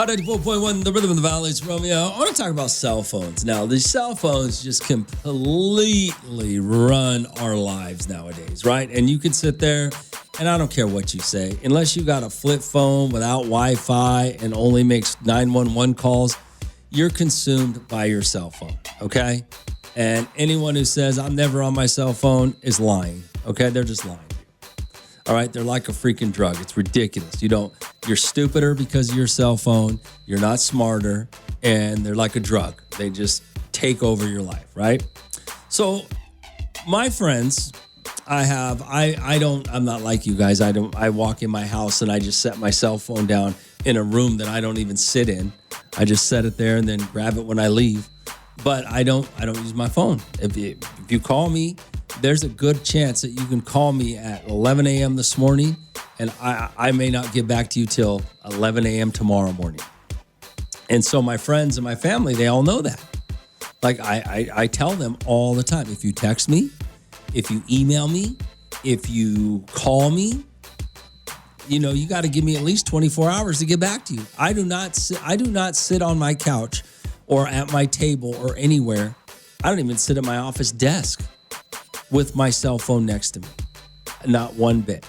94.1, the Rhythm of the Valley. It's Romeo. I want to talk about cell phones. Now, these cell phones just completely run our lives nowadays, right? And you can sit there, and I don't care what you say, unless you got a flip phone without Wi-Fi and only makes 911 calls, you're consumed by your cell phone, okay? And anyone who says, I'm never on my cell phone is lying, okay? They're just lying. All right, they're like a freaking drug. It's ridiculous. You're stupider because of your cell phone. You're not smarter, and they're like a drug. They just take over your life, right? So, my friends, I'm not like you guys. I walk in my house and I just set my cell phone down in a room that I don't even sit in. I just set it there and then grab it when I leave. But I don't use my phone. If you call me, there's a good chance that you can call me at 11 a.m. this morning, and I may not get back to you till 11 a.m. tomorrow morning. And so my friends and my family, they all know that. Like I tell them all the time, if you text me, if you email me, if you call me, you got to give me at least 24 hours to get back to you. I do not sit on my couch or at my table or anywhere. I don't even sit at my office desk with my cell phone next to me. Not one bit.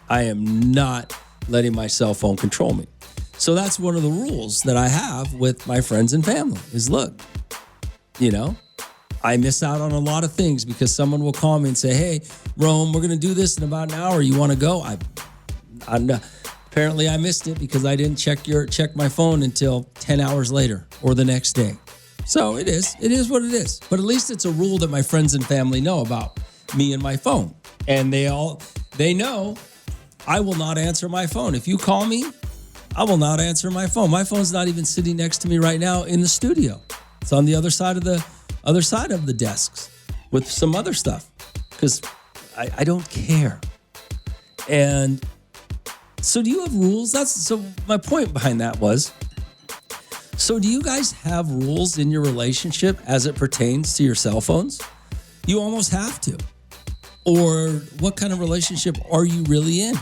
I am not letting my cell phone control me. So that's one of the rules that I have with my friends and family is, look, I miss out on a lot of things because someone will call me and say, hey, Rome, we're going to do this in about an hour. You want to go? Apparently I missed it because I didn't check my phone until 10 hours later or the next day. So it is what it is. But at least it's a rule that my friends and family know about me and my phone. And they know I will not answer my phone. If you call me, I will not answer my phone. My phone's not even sitting next to me right now in the studio. It's on the other side of the desks with some other stuff because I don't care. And so do you have rules? So my point behind that was, so do you guys have rules in your relationship as it pertains to your cell phones? You almost have to. Or what kind of relationship are you really in?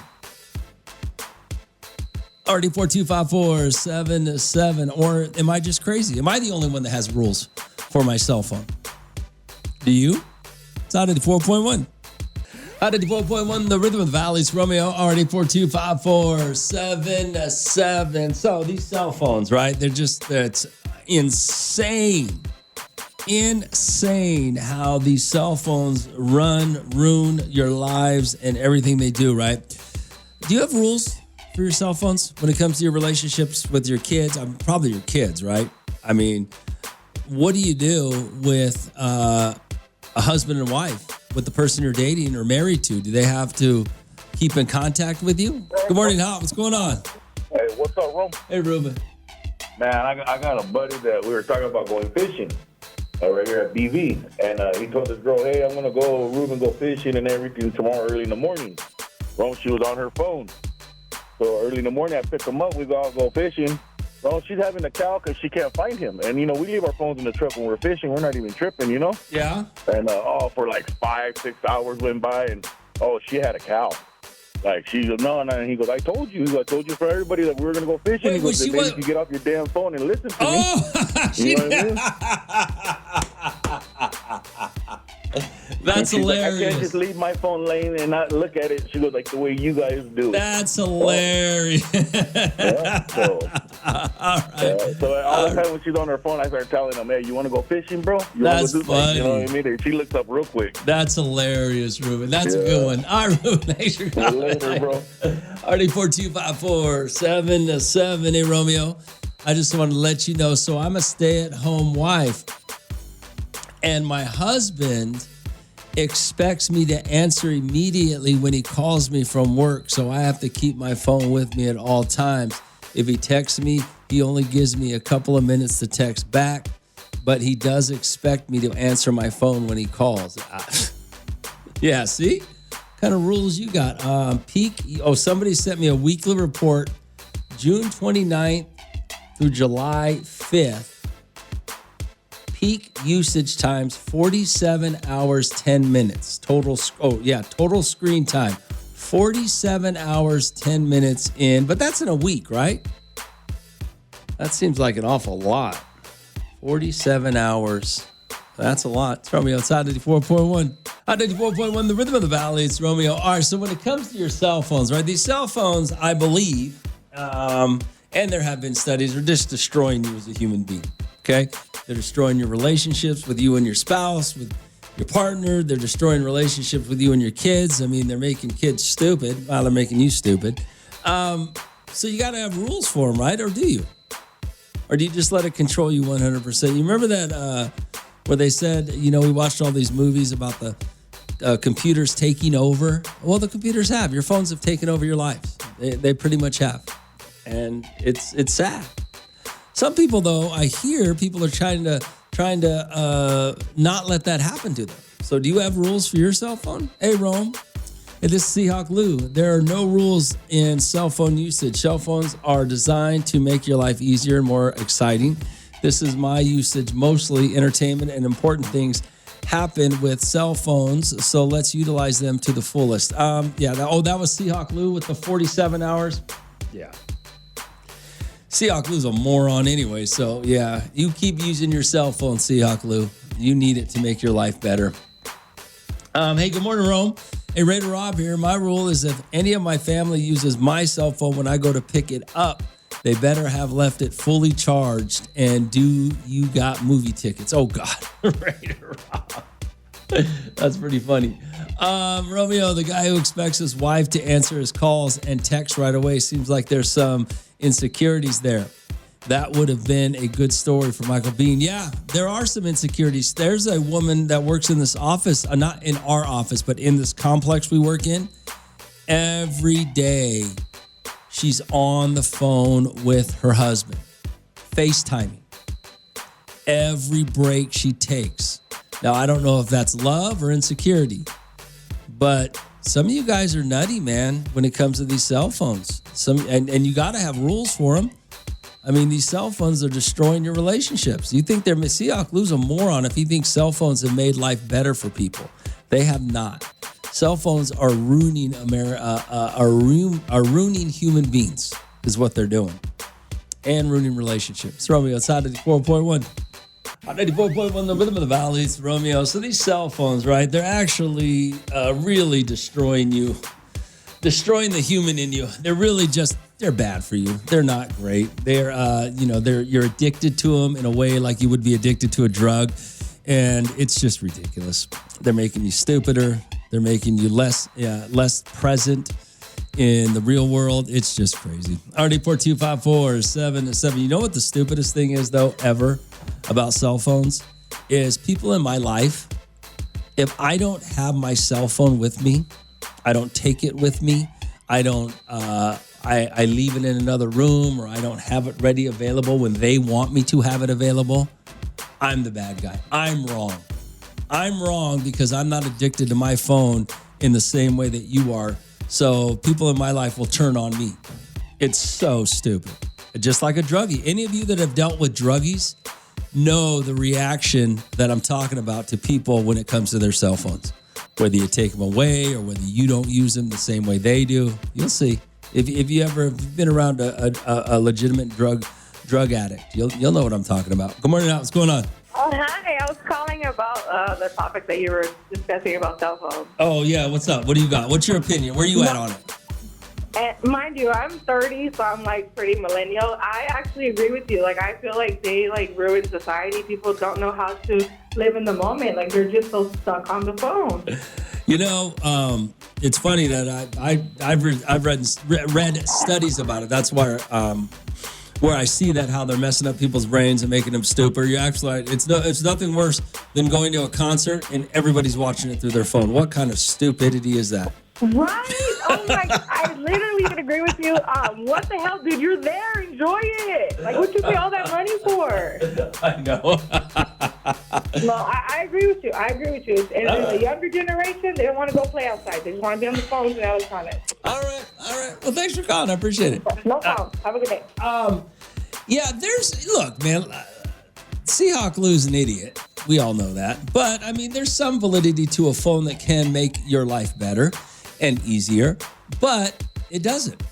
RD42547, or am I just crazy? Am I the only one that has rules for my cell phone? Do you? It's out of the 4.1. Out of the 4.1, the Rhythm of the Valley's Romeo, RD42547. So these cell phones, right? It's insane. Insane how these cell phones ruin your lives and everything they do, right? Do you have rules for your cell phones when it comes to your relationships with your kids? Probably your kids, right? I mean, what do you do with a husband and wife, with the person you're dating or married to? Do they have to keep in contact with you? Good morning, Hot. What's going on? Hey, what's up, Rome? Hey, Ruben. Man, I got a buddy that we were talking about going fishing right here at BV. And he told this girl, hey, I'm going to go, Ruben, go fishing and everything tomorrow early in the morning. Rome, she was on her phone. So early in the morning, I pick him up. We go fishing. Well, she's having a cow because she can't find him. And, we leave our phones in the truck when we're fishing. We're not even tripping, Yeah. And, for like 5-6 hours went by, and, she had a cow. Like, she goes, no. And he goes, I told you. I told you for everybody that we were going to go fishing. Wait, he goes, maybe if you get off your damn phone and listen to me. She You know what That's hilarious. Like, I can't just leave my phone laying and not look at it. She goes, like the way you guys do. That's hilarious. So all the time when she's on her phone, I start telling them, hey, you want to go fishing, bro? That's funny. You know what I mean? She looks up real quick. That's hilarious, Ruben. That's a good one. All right, Ruben. Thanks for calling. Later, bro. RD42547. Hey, Romeo. I just want to let you know. So I'm a stay-at-home wife, and my husband expects me to answer immediately when he calls me from work. So I have to keep my phone with me at all times. If he texts me, he only gives me a couple of minutes to text back, but he does expect me to answer my phone when he calls. Yeah, see? What kind of rules you got? Somebody sent me a weekly report, June 29th through July 5th. Peak usage times 47 hours, 10 minutes. Total screen time. 47 hours, 10 minutes in. But that's in a week, right? That seems like an awful lot. 47 hours. That's a lot. It's Romeo outside 94.1. On 94.1, the rhythm of the valley. It's Romeo. All right, so when it comes to your cell phones, right? These cell phones, I believe, and there have been studies, are just destroying you as a human being, okay? They're destroying your relationships with you and your spouse, with your partner. They're destroying relationships with you and your kids. I mean, they're making kids stupid while they're making you stupid. So you got to have rules for them, right? Or do you? Or do you just let it control you 100%? You remember that where they said, you know, we watched all these movies about the computers taking over? Well, the computers have. Your phones have taken over your lives. They pretty much have. And it's sad. Some people, though, I hear people are trying to not let that happen to them. So do you have rules for your cell phone? Hey, Rome. Hey, this is Seahawk Lou. There are no rules in cell phone usage. Cell phones are designed to make your life easier and more exciting. This is my usage. Mostly entertainment and important things happen with cell phones, so let's utilize them to the fullest. That was Seahawk Lou with the 47 hours. Yeah. Seahawk Lou's a moron anyway, so yeah, you keep using your cell phone, Seahawk Lou. You need it to make your life better. Hey, good morning, Rome. Hey, Raider Rob here. My rule is if any of my family uses my cell phone when I go to pick it up, they better have left it fully charged. And do you got movie tickets? Oh, God. Raider Rob. That's pretty funny. Romeo, the guy who expects his wife to answer his calls and text right away, seems like there's some insecurities there. That would have been a good story for Michael Bean. Yeah, there are some insecurities. There's a woman that works in this office, not in our office, but in this complex we work in. Every day, she's on the phone with her husband, FaceTiming. Every break she takes. Now, I don't know if that's love or insecurity, but some of you guys are nutty, man, when it comes to these cell phones. And you got to have rules for them. I mean, these cell phones are destroying your relationships. You think they're Seahawk Lou's a moron if he thinks cell phones have made life better for people. They have not. Cell phones are ruining ruining human beings, is what they're doing, and ruining relationships. Romeo, it's Hot 94.1. Hot 94.1, the rhythm of the valley. It's Romeo. So these cell phones, right? They're actually really destroying you, destroying the human in you. They're really they're bad for you. They're not great. They're you're addicted to them in a way like you would be addicted to a drug, and it's just ridiculous. They're making you stupider. They're making you less present in the real world. It's just crazy. RD4254-7-7. You know what the stupidest thing is, though, ever about cell phones is people in my life, if I don't have my cell phone with me, I don't take it with me, I don't I leave it in another room, or I don't have it ready available when they want me to have it available, I'm the bad guy. I'm wrong. I'm wrong because I'm not addicted to my phone in the same way that you are. So people in my life will turn on me. It's so stupid. Just like a druggie. Any of you that have dealt with druggies know the reaction that I'm talking about to people when it comes to their cell phones. Whether you take them away or whether you don't use them the same way they do, you'll see. If you ever been around a legitimate drug addict, you'll know what I'm talking about. Good morning, Al. What's going on? Oh, hi. I was calling about the topic that you were discussing about cell phones. Oh, yeah. What's up? What do you got? What's your opinion? Where are you at on it? And mind you, I'm 30, so I'm like pretty millennial. I actually agree with you. Like, I feel like they ruin society. People don't know how to live in the moment. Like, they're just so stuck on the phone. You know, it's funny that I've read studies about it. That's where I see that how they're messing up people's brains and making them stupid. You actually, it's nothing worse than going to a concert and everybody's watching it through their phone. What kind of stupidity is that? Right? Oh my! I literally can agree with you. What the hell, dude? You're there. Enjoy it. Like, what'd you pay all that money for? I know. No, I agree with you. And the younger generation, they don't want to go play outside. They just want to be on the phones and electronics. All right. Well, thanks for calling. I appreciate it. No problem. Have a good day. Look, man. Seahawk Lou's an idiot. We all know that. But, I mean, there's some validity to a phone that can make your life better and easier, but it doesn't.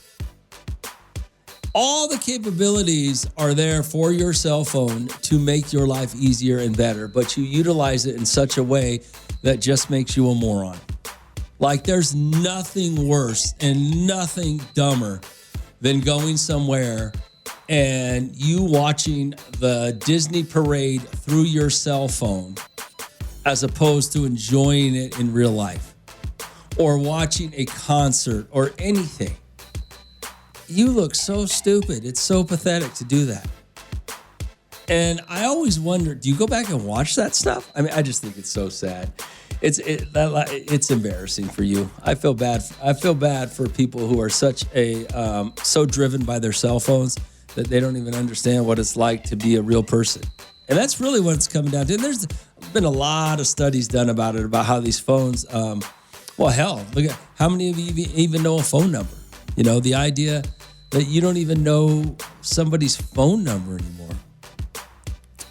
All the capabilities are there for your cell phone to make your life easier and better, but you utilize it in such a way that just makes you a moron. Like, there's nothing worse and nothing dumber than going somewhere and you watching the Disney parade through your cell phone as opposed to enjoying it in real life, or watching a concert or anything. You look so stupid. It's so pathetic to do that. And I always wonder, do you go back and watch that stuff? I mean, I just think it's so sad. It's embarrassing for you. I feel bad. I feel bad for people who are so driven by their cell phones that they don't even understand what it's like to be a real person. And that's really what it's coming down to. And there's been a lot of studies done about it, about how these phones, well, hell, look at how many of you even know a phone number? You know, the idea that you don't even know somebody's phone number anymore.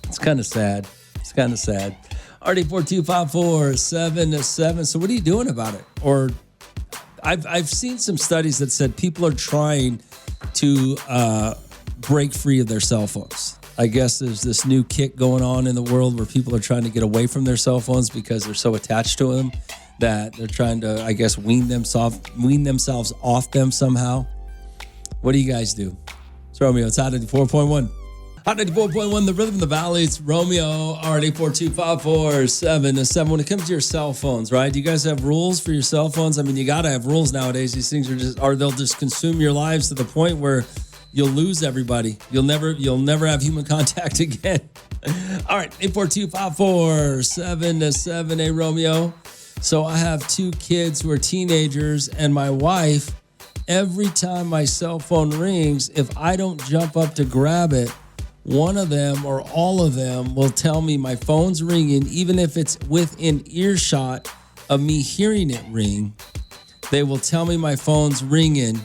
It's kind of sad. It's kind of sad. RD42547. So what are you doing about it? Or I've seen some studies that said people are trying to break free of their cell phones. I guess there's this new kick going on in the world where people are trying to get away from their cell phones because they're so attached to them that they're trying to, I guess, wean themselves off them somehow. What do you guys do? It's Romeo. It's Hot 94.1. Hot 94.1, the rhythm of the valley. It's Romeo, RD42547. When it comes to your cell phones, right? Do you guys have rules for your cell phones? I mean, you got to have rules nowadays. These things they'll just consume your lives to the point where you'll lose everybody. You'll never have human contact again. All right, 842-547. Hey, Romeo. So I have two kids who are teenagers, and my wife, every time my cell phone rings, if I don't jump up to grab it, one of them or all of them will tell me my phone's ringing, even if it's within earshot of me hearing it ring. They will tell me my phone's ringing.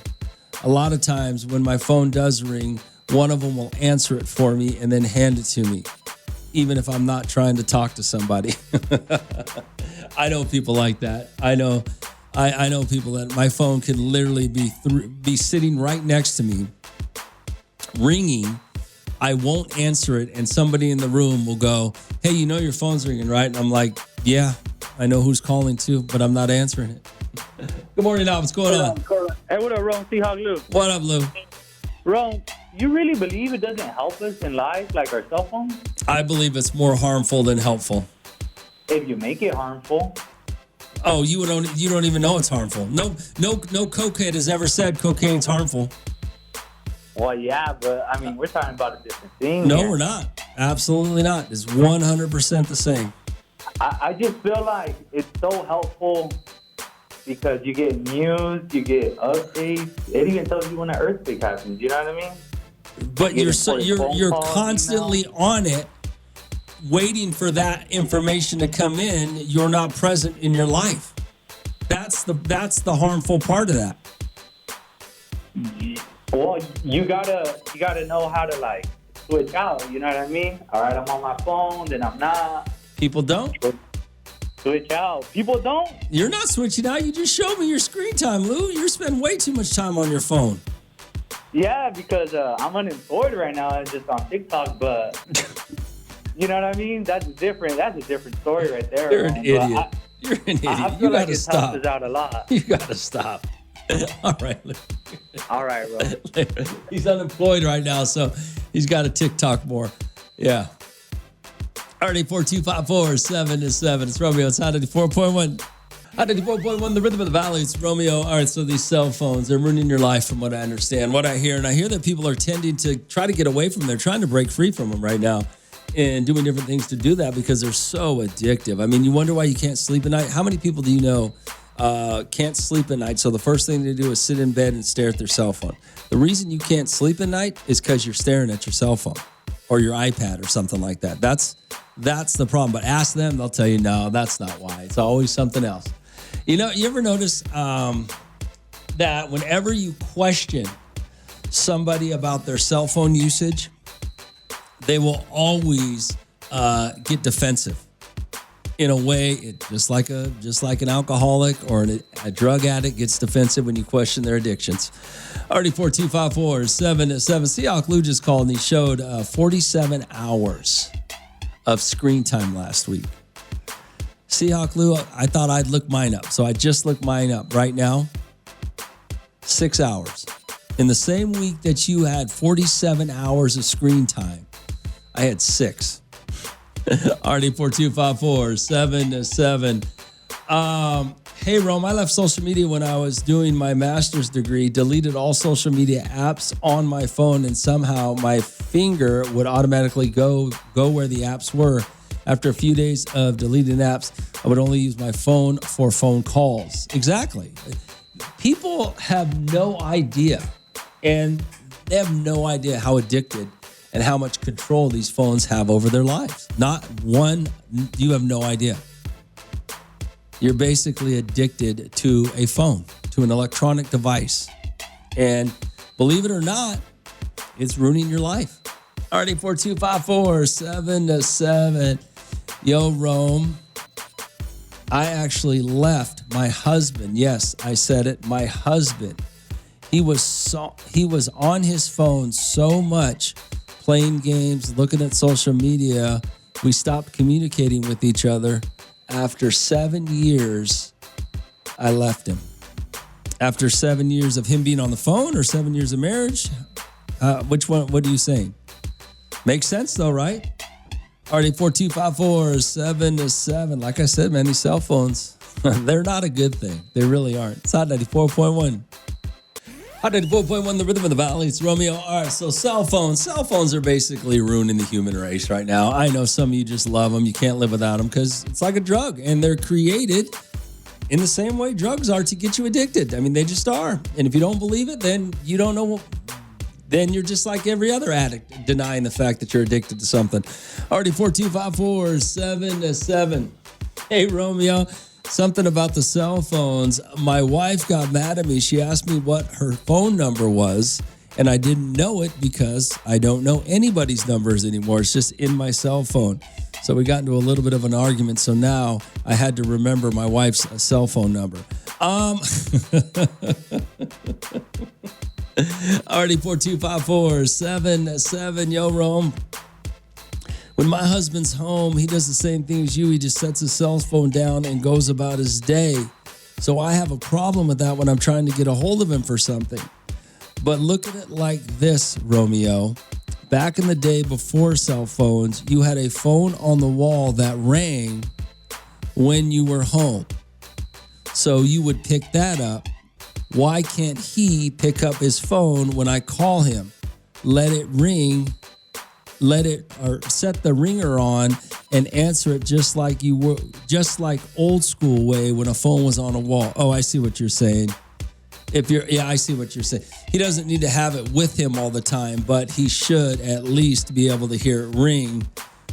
A lot of times when my phone does ring, one of them will answer it for me and then hand it to me, even if I'm not trying to talk to somebody. I know people like that. I know people that my phone can literally be sitting right next to me, ringing. I won't answer it, and somebody in the room will go, "Hey, you know your phone's ringing, right?" And I'm like, "Yeah, I know who's calling too, but I'm not answering it." Good morning, Al. What's going on? Hey, what up, Ron? Seahawk Lou. What up, Lou? Ron, you really believe it doesn't help us in life like our cell phone? I believe it's more harmful than helpful. If you make it harmful. Oh, you don't even know it's harmful. No cokehead has ever said cocaine's harmful. Well, yeah, but I mean, we're talking about a different thing. No, here. we're not. Absolutely not. It's 100% the same. I just feel like it's so helpful because you get news, you get updates. It even tells you when an earthquake happens. You know what I mean? But you're calls, constantly on it, waiting for that information to come in. You're not present in your life. That's the harmful part of that. Well, you gotta know how to like switch out. You know what I mean? All right, I'm on my phone, then I'm not. People don't. Switch out. People don't. You're not switching out. You just showed me your screen time, Lou. You're spending way too much time on your phone. Yeah, because I'm unemployed right now and just on TikTok, but you know what I mean? That's a different story right there. You're an idiot. You're an idiot. I feel like it helps us out a lot. You gotta stop. All right. All right, bro. He's unemployed right now, so he's got to TikTok more. Yeah. RD42547. It's Romeo. It's Hot 94.1. Hot 94.1, the rhythm of the valley. It's Romeo. All right, so these cell phones, they're ruining your life from what I understand, what I hear. And I hear that people are tending to try to get away from them. They're trying to break free from them right now and doing different things to do that because they're so addictive. I mean, you wonder why you can't sleep at night. How many people do you know can't sleep at night? So the first thing they do is sit in bed and stare at their cell phone. The reason you can't sleep at night is because you're staring at your cell phone or your iPad or something like that. That's the problem. But ask them, they'll tell you, no, that's not why. It's always something else. You know, you ever notice that whenever you question somebody about their cell phone usage, they will always get defensive. in a way, just like an alcoholic or a drug addict gets defensive when you question their addictions. Already 42547 Seahawk Lou just called and he showed 47 hours of screen time last week. Seahawk Lou, I thought I'd look mine up, so I just looked mine up right now. 6 hours. In the same week that you had 47 hours of screen time, I had 6. Already 42547. Hey, Rome, I left social media when I was doing my master's degree, deleted all social media apps on my phone, and somehow my finger would automatically go where the apps were. After a few days of deleting apps, I would only use my phone for phone calls. Exactly. People have no idea, and they have no idea how addicted and how much control these phones have over their lives. Not one, you have no idea. You're basically addicted to a phone, to an electronic device. And believe it or not, it's ruining your life. Already 42547. Yo, Rome. I actually left my husband. Yes, I said it. My husband. He was on his phone so much, playing games, looking at social media. We stopped communicating with each other. After 7 years, I left him. After 7 years of him being on the phone or 7 years of marriage? Which one? What are you saying? Makes sense though, right? Already 42547. Like I said, man, these cell phones, they're not a good thing. They really aren't. It's Hot 94.1. Hot 94.1, the rhythm of the valley. It's Romeo. All right, so cell phones are basically ruining the human race right now. I know some of you just love them. You can't live without them because it's like a drug, and they're created in the same way drugs are to get you addicted. I mean, they just are. And if you don't believe it, then you don't know. Then you're just like every other addict, denying the fact that you're addicted to something. Already 42547. Hey, Romeo. Something about the cell phones. My wife got mad at me. She asked me what her phone number was, and I didn't know it because I don't know anybody's numbers anymore. It's just in my cell phone. So we got into a little bit of an argument. So now I had to remember my wife's cell phone number. Already 42547. Yo, Rome. When my husband's home, he does the same thing as you. He just sets his cell phone down and goes about his day. So I have a problem with that when I'm trying to get a hold of him for something. But look at it like this, Romeo. Back in the day before cell phones, you had a phone on the wall that rang when you were home. So you would pick that up. Why can't he pick up his phone when I call him? Let it ring. Or set the ringer on and answer it just like you were, just like old school way when a phone was on a wall. Oh, I see what you're saying. I see what you're saying. He doesn't need to have it with him all the time, but he should at least be able to hear it ring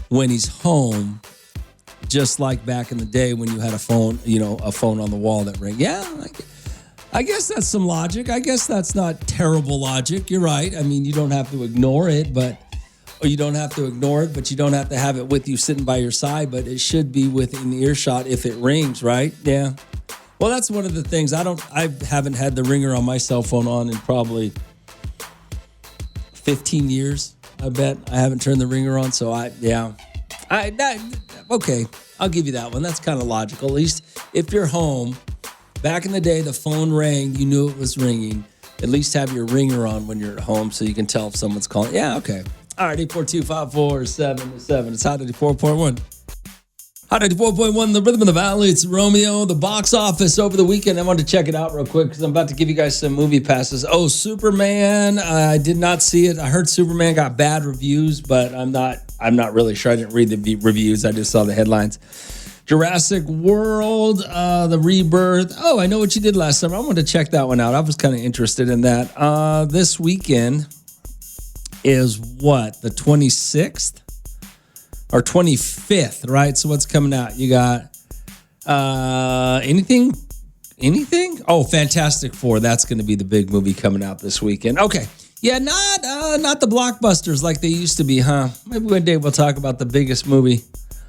when he's home, just like back in the day when you had a phone on the wall that rang. Yeah, I guess that's some logic. I guess that's not terrible logic. You're right. I mean, you don't have to ignore it, but you don't have to ignore it, but you don't have to have it with you sitting by your side, but it should be within earshot if it rings, right? Yeah. Well, that's one of the things. I haven't had the ringer on my cell phone on in probably 15 years. I bet I haven't turned the ringer on. So okay, I'll give you that one. That's kind of logical. At least if you're home, back in the day, the phone rang, you knew it was ringing. At least have your ringer on when you're at home so you can tell if someone's calling. Yeah, okay. All right, 842-547-7. It's Hot 94.1. Hot 94.1, the rhythm of the valley. It's Romeo. The box office over the weekend. I wanted to check it out real quick because I'm about to give you guys some movie passes. Oh, Superman. I did not see it. I heard Superman got bad reviews, but I'm not really sure. I didn't read the reviews. I just saw the headlines. Jurassic World, The Rebirth. Oh, I know what you did last summer. I wanted to check that one out. I was kind of interested in that. This weekend is what, the 26th or 25th, right? So what's coming out? You got anything? Oh, Fantastic Four. That's going to be the big movie coming out this weekend. Okay. Yeah, not the blockbusters like they used to be, huh? Maybe one day we'll talk about the biggest movie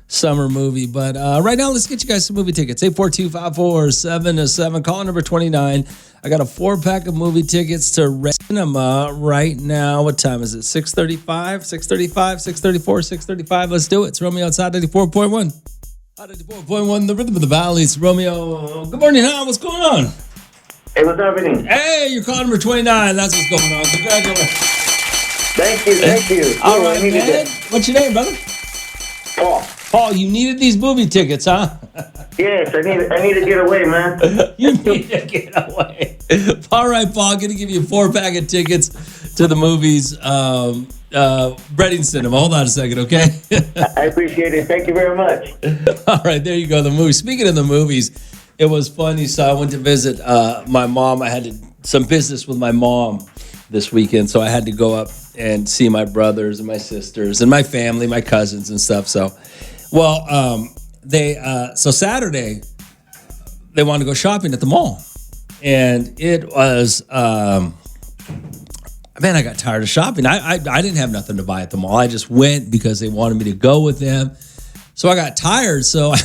summer movie. But right now, let's get you guys some movie tickets. 842-547-7. Caller number 29. I got a 4-pack of movie tickets to Red Cinema right now. What time is it? 6:35, 6:35, 6:34, 6:35. Let's do it. It's Romeo outside 94.1. Hot 94.1, the rhythm of the valley. It's Romeo. Good morning, huh? What's going on? Hey, what's happening? Hey, you're caller number 29. That's what's going on. Congratulations. Thank you. All right, man. What's your name, brother? Paul. Paul, you needed these movie tickets, huh? Yes, I need to get away, man. You need to get away. All right, Paul, I'm going to give you a 4-pack of tickets to the movies. Reading Cinema. Hold on a second, okay? I appreciate it. Thank you very much. All right, there you go. The movie. Speaking of the movies, it was funny. So I went to visit my mom. I had some business with my mom this weekend, so I had to go up and see my brothers and my sisters and my family, my cousins and stuff. So, so Saturday they wanted to go shopping at the mall, and it was. Man, I got tired of shopping. I didn't have nothing to buy at the mall. I just went because they wanted me to go with them. So I got tired. So I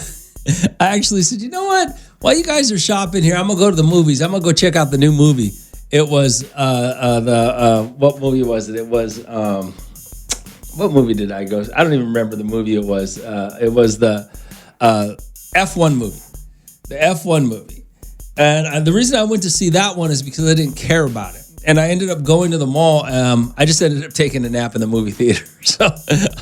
actually said, you know what? While you guys are shopping here, I'm going to go to the movies. I'm going to go check out the new movie. It was what movie was it? It was, what movie did I go? I don't even remember the movie it was. It was the F1 movie. The F1 movie. And the reason I went to see that one is because I didn't care about it. And I ended up going to the mall. I just ended up taking a nap in the movie theater. So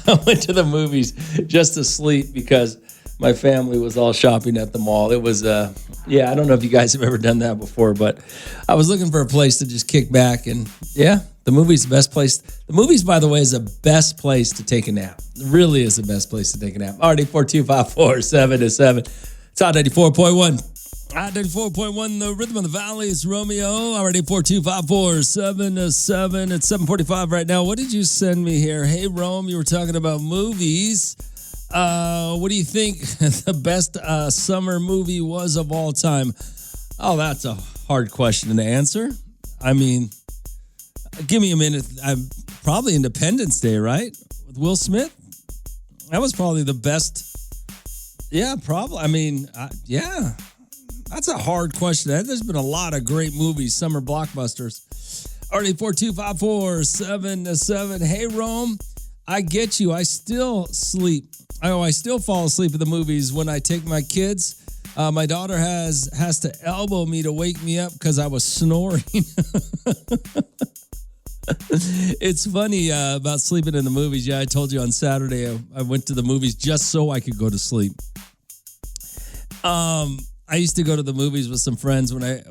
I went to the movies just to sleep because my family was all shopping at the mall. It was, I don't know if you guys have ever done that before, but I was looking for a place to just kick back. And the movie's the best place. The movies, by the way, is the best place to take a nap. It really is the best place to take a nap. Already 42547-7. It's on 94.1. At 94.1, the rhythm of the valley is Romeo. Already 42547-7. It's 7:45 right now. What did you send me here? Hey, Rome, you were talking about movies. What do you think the best summer movie was of all time? Oh, that's a hard question to answer. I mean, give me a minute. Probably Independence Day, right? With Will Smith. That was probably the best. Yeah, probably. I mean, That's a hard question. There's been a lot of great movies, summer blockbusters. Already 42547-7. Hey, Rome, I get you. I still sleep. I still fall asleep at the movies when I take my kids. My daughter has to elbow me to wake me up because I was snoring. It's funny about sleeping in the movies. Yeah, I told you on Saturday I went to the movies just so I could go to sleep. I used to go to the movies with some friends when I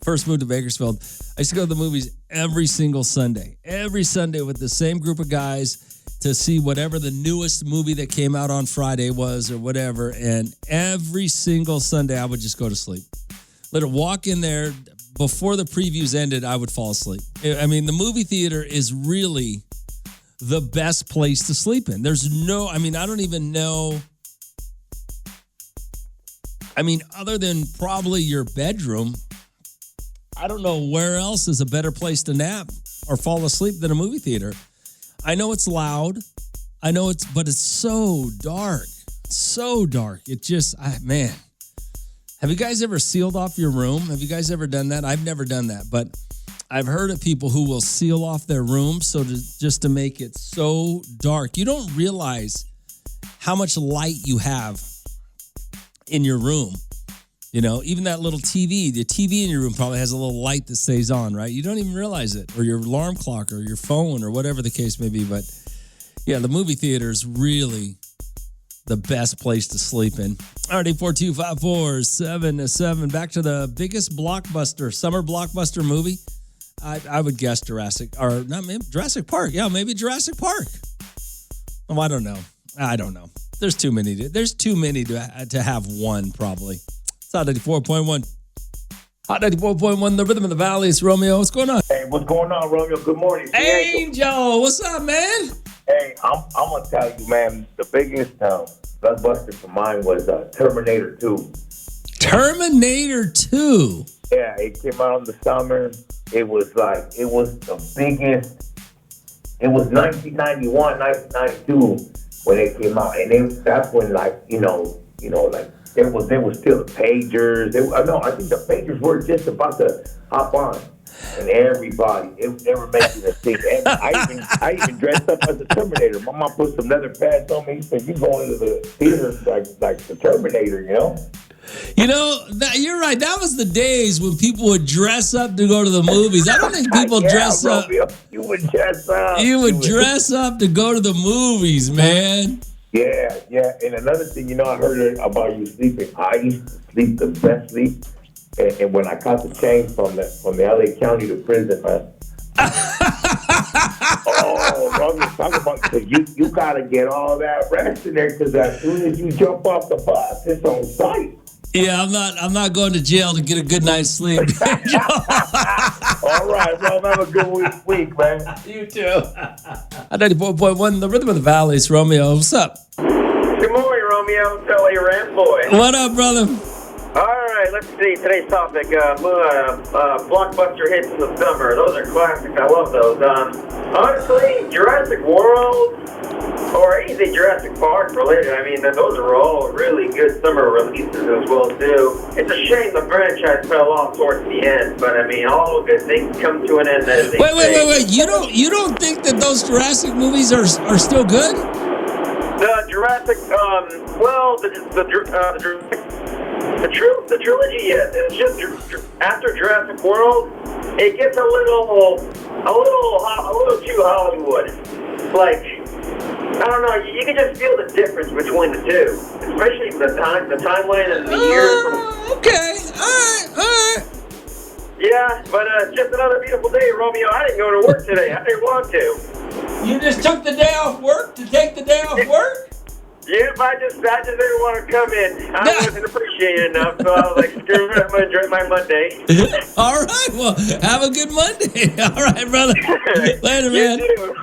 first moved to Bakersfield. I used to go to the movies every single Sunday. Every Sunday with the same group of guys to see whatever the newest movie that came out on Friday was or whatever. And every single Sunday I would just go to sleep. Let her walk in there. Before the previews ended, I would fall asleep. I mean, the movie theater is really the best place to sleep in. I don't even know. I mean, other than probably your bedroom, I don't know where else is a better place to nap or fall asleep than a movie theater. I know it's loud. But it's so dark. So dark. It just, man. Have you guys ever sealed off your room? Have you guys ever done that? I've never done that, but I've heard of people who will seal off their room just to make it so dark. You don't realize how much light you have in your room. You know, even that little TV, the TV in your room probably has a little light that stays on, right? You don't even realize it, or your alarm clock or your phone or whatever the case may be. But yeah, the movie theater is really the best place to sleep in. Alrighty, 42547-7. Back to the biggest blockbuster, summer blockbuster movie. I would guess Jurassic Park. Yeah, maybe Jurassic Park. Oh, I don't know. There's too many to have one, probably. It's Hot 94.1. Hot 94.1, the rhythm of the valley. It's Romeo. What's going on? Hey, what's going on, Romeo? Good morning. Angel, what's up, man? Hey, I'm going to tell you, man, the biggest blockbuster for mine was Terminator 2. Terminator 2? Yeah, it came out in the summer. It was the biggest it was 1991, 1992 when they came out, and that's when like like there was still the pagers. No, I think the pagers were just about to hop on, and everybody they were making a thing. And I even dressed up as a Terminator. My mom put some leather pads on me. He said, "You going into the theater like the Terminator, you know?" You know, you're right. That was the days when people would dress up to go to the movies. I don't think people dress up. You would dress up. You would dress up to go to the movies, man. Yeah. And another thing, I heard about you sleeping. I used to sleep the best sleep, and when I caught the change from the LA County to prison, man. Oh, brother, talk about you gotta get all that rest in there, because as soon as you jump off the bus, it's on site. Yeah, I'm not going to jail to get a good night's sleep. All right, well, have a good week, man. You too. 94.1, the Rhythm of the Valley. It's Romeo. What's up? Good morning, Romeo. It's LA Rant Boy. What up, brother? All right, let's see. Today's topic, blockbuster hits in the summer. Those are classics. I love those. Honestly, Jurassic World or anything Jurassic Park related, I mean, those are all really good summer releases as well, too. It's a shame the franchise fell off towards the end, but I mean, all good things come to an end. As they say. Wait. You don't think that those Jurassic movies are still good? The Jurassic, the trilogy, yes. It's just after Jurassic World, it gets a little too Hollywood. Like, I don't know. You can just feel the difference between the two, especially the timeline and the years. Okay. All right. Yeah, but just another beautiful day, Romeo. I didn't go to work today. I didn't want to. You just took the day off work to take the day off work? Yep, I just didn't want to come in. I wasn't appreciated enough, so I was like, screw it, I'm going to enjoy my Monday. All right, well, have a good Monday. All right, brother. Later, man. You too.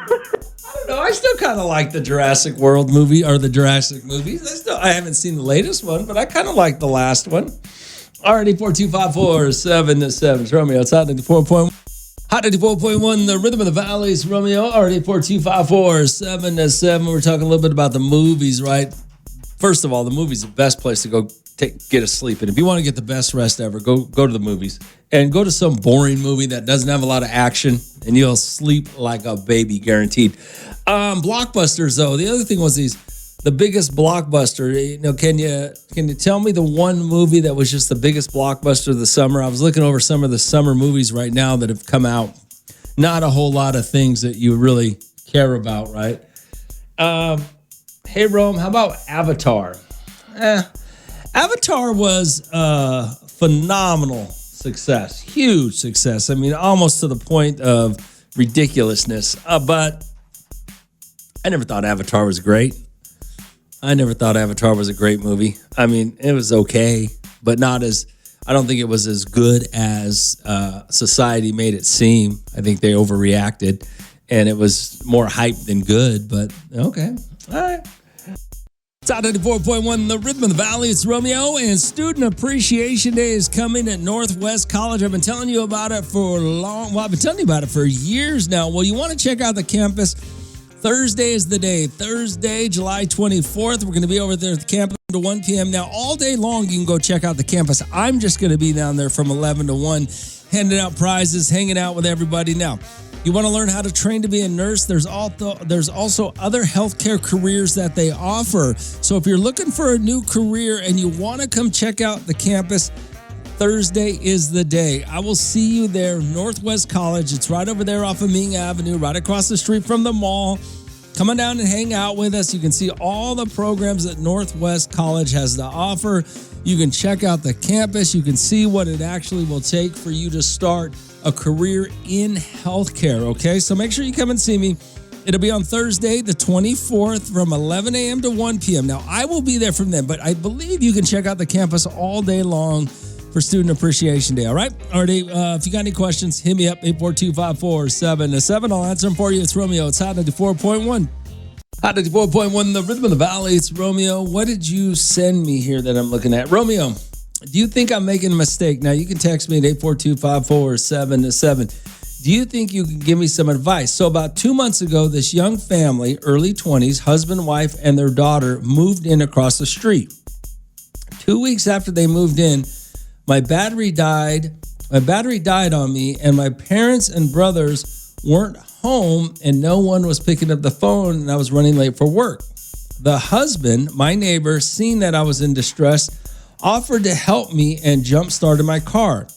I don't know. I still kind of like the Jurassic World movie or the Jurassic movies. I haven't seen the latest one, but I kind of like the last one. Already 42547 It's Romeo. It's Hot 94.1. Hot 94.1, the Rhythm of the Valley's Romeo. Already 42547 We're talking a little bit about the movies, right? First of all, the movie's the best place to go get a sleep. And if you want to get the best rest ever, go to the movies. And go to some boring movie that doesn't have a lot of action, and you'll sleep like a baby, guaranteed. Blockbusters, though. The other thing was the biggest blockbuster. Can you tell me the one movie that was just the biggest blockbuster of the summer? I was looking over some of the summer movies right now that have come out. Not a whole lot of things that you really care about, right? Hey, Rome, how about Avatar? Avatar was a phenomenal success, huge success. I mean, almost to the point of ridiculousness. But I never thought Avatar was great. I never thought Avatar was a great movie. I mean, it was okay, but I don't think it was as good as society made it seem. I think they overreacted, and it was more hype than good, but okay. All right. It's Hot 94.1, the Rhythm of the Valley. It's Romeo, and Student Appreciation Day is coming at Northwest College. I've been telling you about it for I've been telling you about it for years now. Well, you want to check out the campus. Thursday is the day. Thursday, July 24th. We're going to be over there at the campus to 1 p.m. Now, all day long, you can go check out the campus. I'm just going to be down there from 11 to 1, handing out prizes, hanging out with everybody. Now, you want to learn how to train to be a nurse? There's also other healthcare careers that they offer. So if you're looking for a new career and you want to come check out the campus, Thursday is the day. I will see you there, Northwest College. It's right over there off of Ming Avenue, right across the street from the mall. Come on down and hang out with us. You can see all the programs that Northwest College has to offer. You can check out the campus. You can see what it actually will take for you to start a career in healthcare, okay? So make sure you come and see me. It'll be on Thursday, the 24th, from 11 a.m. to 1 p.m. Now, I will be there from then, but I believe you can check out the campus all day long for Student Appreciation Day, all right? Already, if you got any questions, hit me up, 842-547-7. I'll answer them for you. It's Romeo. It's Hot 94.1. Hot 94.1, the Rhythm of the Valley. It's Romeo. What did you send me here that I'm looking at? Romeo, do you think I'm making a mistake? Now, you can text me at 842-547-7. Do you think you can give me some advice? So about 2 months ago, this young family, early 20s, husband, wife, and their daughter moved in across the street. 2 weeks after they moved in, my battery died on me, and my parents and brothers weren't home, and no one was picking up the phone, and I was running late for work. The husband, my neighbor, seeing that I was in distress, offered to help me and jump-started my car.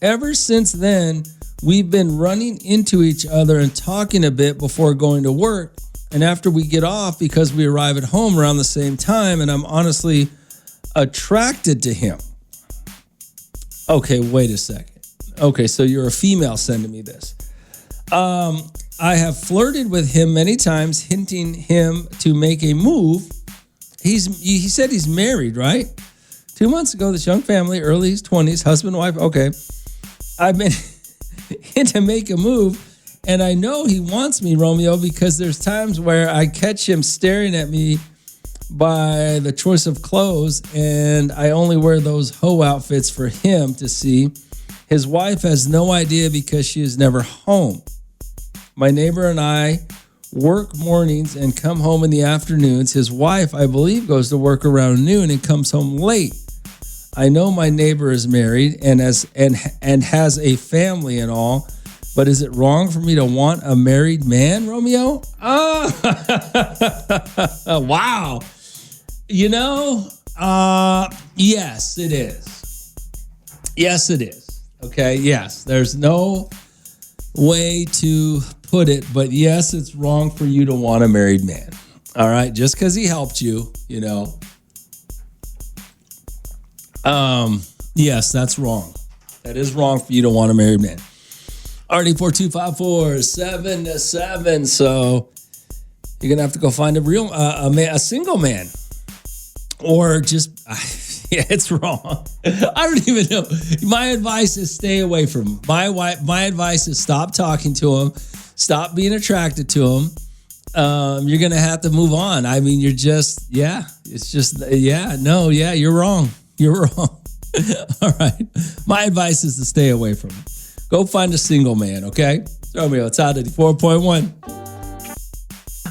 Ever since then, we've been running into each other and talking a bit before going to work, and after we get off, because we arrive at home around the same time, and I'm honestly attracted to him. Okay, wait a second. Okay, so you're a female sending me this. I have flirted with him many times, hinting him to make a move. He said he's married, right? 2 months ago, this young family, early 20s, husband, wife, okay. I've been to make a move, and I know he wants me, Romeo, because there's times where I catch him staring at me by the choice of clothes, and I only wear those hoe outfits for him to see. His wife has no idea because she is never home. My neighbor and I work mornings and come home in the afternoons. His wife, I believe, goes to work around noon and comes home late. I know my neighbor is married and has a family and all, but is it wrong for me to want a married man, Romeo? Oh, wow. Yes, it is. Yes, it is. Okay, yes. There's no way to put it, but yes, it's wrong for you to want a married man. All right, just because he helped you, yes, that's wrong. That is wrong for you to want a married man. RD4254-7-7. So you're gonna have to go find a single man, or just yeah, it's wrong. I don't even know. My advice is stay away from him. My advice is stop talking to him, stop being attracted to him. You're gonna have to move on. I mean, you're wrong. You're wrong. All right. My advice is to stay away from him. Go find a single man, okay? Romeo, it's Hot 84.1.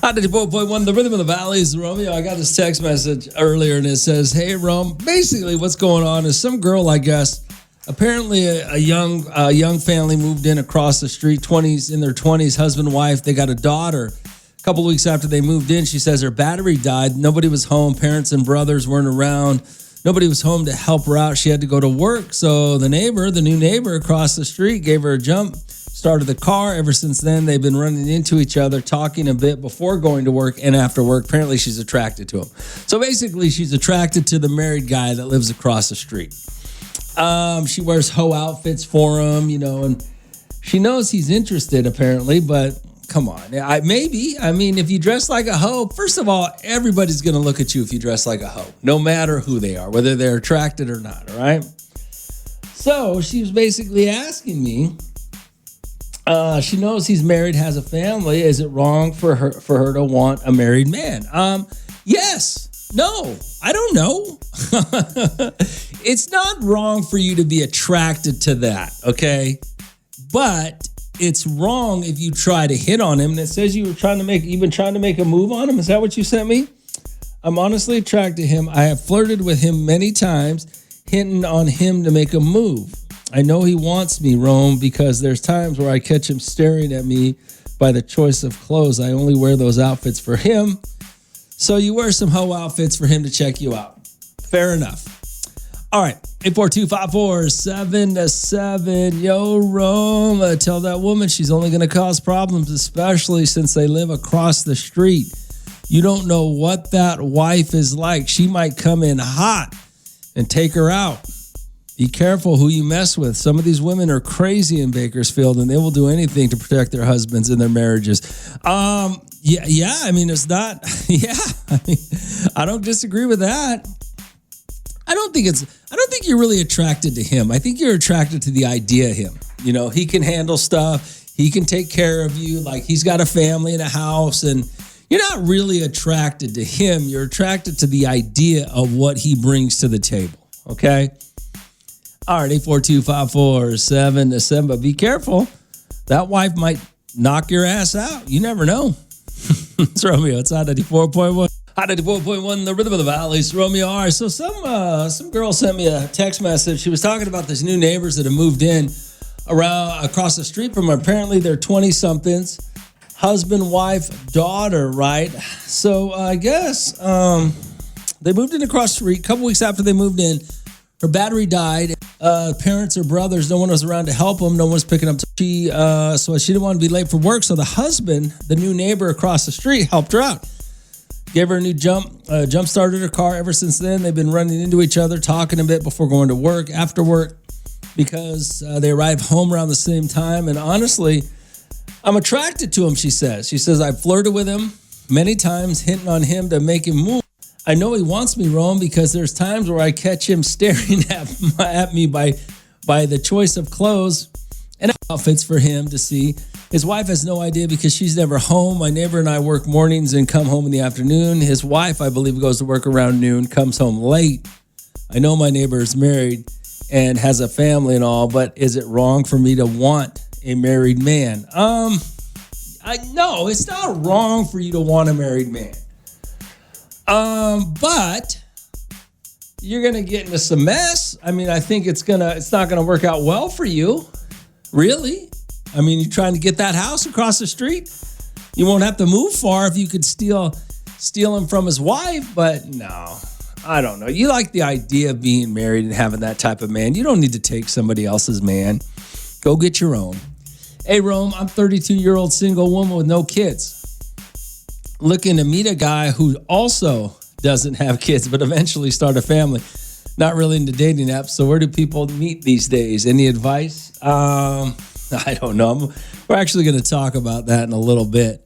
Hot 84.1, the rhythm of the valleys. Romeo, I got this text message earlier, and it says, hey, Rome, basically what's going on is some girl, I guess, apparently a young family moved in across the street, in their 20s, husband, wife. They got a daughter. A couple of weeks after they moved in, she says her battery died. Nobody was home. Parents and brothers weren't around. Nobody was home to help her out. She had to go to work. So the new neighbor across the street, gave her a jump, started the car. Ever since then, they've been running into each other, talking a bit before going to work and after work. Apparently, she's attracted to him. So basically, she's attracted to the married guy that lives across the street. She wears hoe outfits for him, and she knows he's interested, apparently, but come on. If you dress like a hoe, first of all, everybody's going to look at you if you dress like a hoe, no matter who they are, whether they're attracted or not, all right? So she was basically asking me, she knows he's married, has a family. Is it wrong for her to want a married man? Yes. No. I don't know. It's not wrong for you to be attracted to that, okay? But it's wrong if you try to hit on him. And it says you've been trying to make a move on him. Is that what you sent me? I'm honestly attracted to him. I have flirted with him many times, hinting on him to make a move. I know he wants me, Rome, because there's times where I catch him staring at me by the choice of clothes. I only wear those outfits for him. So you wear some hoe outfits for him to check you out. Fair enough. All right, 842-547-7. Yo, Rome, tell that woman she's only going to cause problems, especially since they live across the street. You don't know what that wife is like. She might come in hot and take her out. Be careful who you mess with. Some of these women are crazy in Bakersfield, and they will do anything to protect their husbands and their marriages. It's not. I don't disagree with that. I don't think you're really attracted to him. I think you're attracted to the idea of him. He can handle stuff. He can take care of you. Like, he's got a family and a house, and you're not really attracted to him. You're attracted to the idea of what he brings to the table. Okay? All right, 842-547-7. But be careful that wife might knock your ass out. You never know. It's Romeo. It's Hot 94.1. Hot 94.1, the rhythm of the valley. It's Romeo. All right, so some girl sent me a text message. She was talking about these new neighbors that have moved in around across the street from her. Apparently, they're 20-somethings. Husband, wife, daughter, right? So I guess they moved in across the street. A couple weeks after they moved in, her battery died. Parents or brothers, no one was around to help them. No one was picking up. So she didn't want to be late for work. So the husband, the new neighbor across the street, helped her out. Gave her a new jump started her car. Ever since then, they've been running into each other, talking a bit before going to work, after work, because they arrive home around the same time. And honestly, I'm attracted to him, she says. She says, I've flirted with him many times, hinting on him to make him move. I know he wants me, Rome, because there's times where I catch him staring at me by the choice of clothes and outfits for him to see. His wife has no idea because she's never home. My neighbor and I work mornings and come home in the afternoon. His wife, I believe, goes to work around noon, comes home late. I know my neighbor is married and has a family and all, but is it wrong for me to want a married man? No, it's not wrong for you to want a married man. But you're gonna get into some mess. I mean, I think it's not gonna work out well for you. Really? I mean, you're trying to get that house across the street. You won't have to move far if you could steal him from his wife, but no, I don't know. You like the idea of being married and having that type of man. You don't need to take somebody else's man. Go get your own. Hey, Rome, I'm 32-year-old single woman with no kids. Looking to meet a guy who also doesn't have kids, but eventually start a family. Not really into dating apps. So where do people meet these days? Any advice? I don't know. We're actually going to talk about that in a little bit,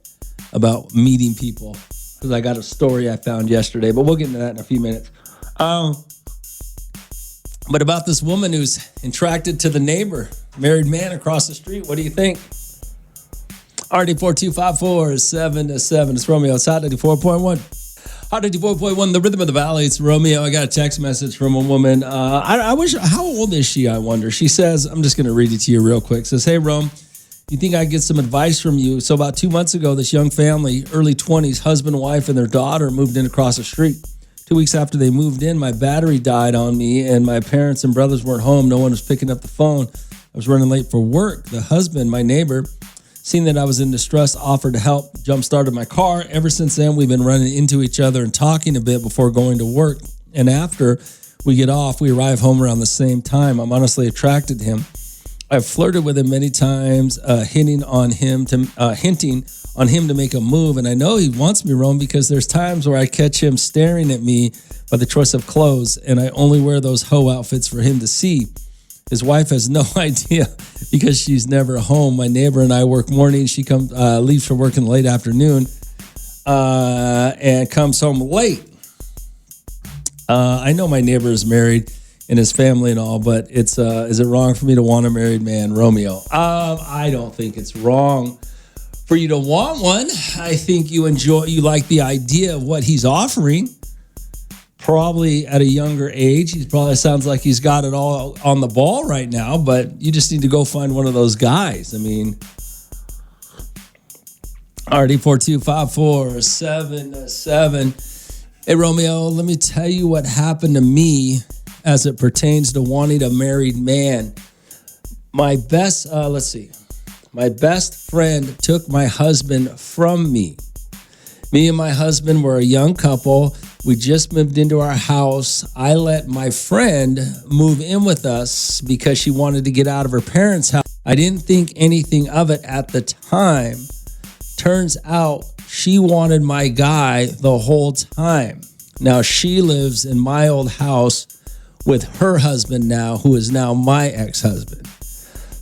about meeting people, because I got a story I found yesterday, but we'll get into that in a few minutes. But about this woman who's attracted to the neighbor, married man across the street. What do you think? RD4254-7-7. It's Romeo. It's Hot 94.1. Hot 94.1, the rhythm of the valley. It's Romeo. I got a text message from a woman. I wish, how old is she, I wonder? She says, I'm just going to read it to you real quick. It says, hey, Rome, you think I get some advice from you? So about 2 months ago, this young family, early 20s, husband, wife, and their daughter moved in across the street. 2 weeks after they moved in, my battery died on me, and my parents and brothers weren't home. No one was picking up the phone. I was running late for work. The husband, my neighbor, seeing that I was in distress, offered to help, jump-started my car. Ever since then, we've been running into each other and talking a bit before going to work. And after we get off, we arrive home around the same time. I'm honestly attracted to him. I've flirted with him many times, hinting on him to make a move. And I know he wants me, Rome, because there's times where I catch him staring at me by the choice of clothes, and I only wear those hoe outfits for him to see. His wife has no idea because she's never home. My neighbor and I work mornings. She leaves for work in the late afternoon and comes home late. I know my neighbor is married and his family and all, but is it wrong for me to want a married man, Romeo? I don't think it's wrong for you to want one. I think you like the idea of what he's offering. Probably at a younger age. He probably sounds like he's got it all on the ball right now, but you just need to go find one of those guys. I mean, RD4254-7-7. Hey, Romeo, let me tell you what happened to me as it pertains to wanting a married man. My best friend took my husband from me. Me and my husband were a young couple. We just moved into our house. I let my friend move in with us because she wanted to get out of her parents' house. I didn't think anything of it at the time. Turns out she wanted my guy the whole time. Now she lives in my old house with her husband now, who is now my ex-husband.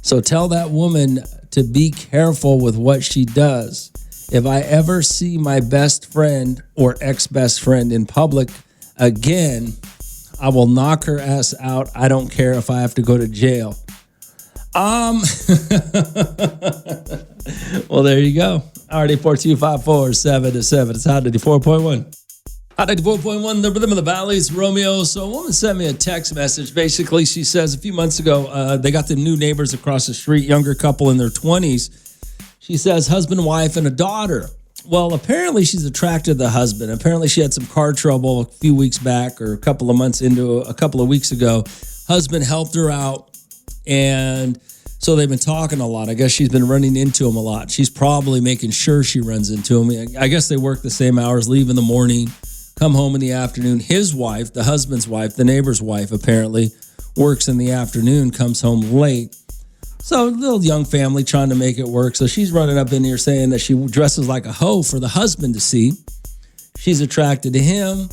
So tell that woman to be careful with what she does. If I ever see my best friend or ex-best friend in public again, I will knock her ass out. I don't care if I have to go to jail. Well, there you go. RD4254-7-7. It's Hot 94.1. Hot 94.1, the rhythm of the valley. It's Romeo. So a woman sent me a text message. Basically, she says a few months ago, they got the new neighbors across the street, younger couple in their 20s. She says husband, wife, and a daughter. Well, apparently she's attracted to the husband. Apparently she had some car trouble a few weeks back or a couple of weeks ago. Husband helped her out, and so they've been talking a lot. I guess she's been running into him a lot. She's probably making sure she runs into him. I guess they work the same hours, leave in the morning, come home in the afternoon. His wife, the husband's wife, the neighbor's wife, apparently works in the afternoon, comes home late. So a little young family trying to make it work. So she's running up in here saying that she dresses like a hoe for the husband to see. She's attracted to him.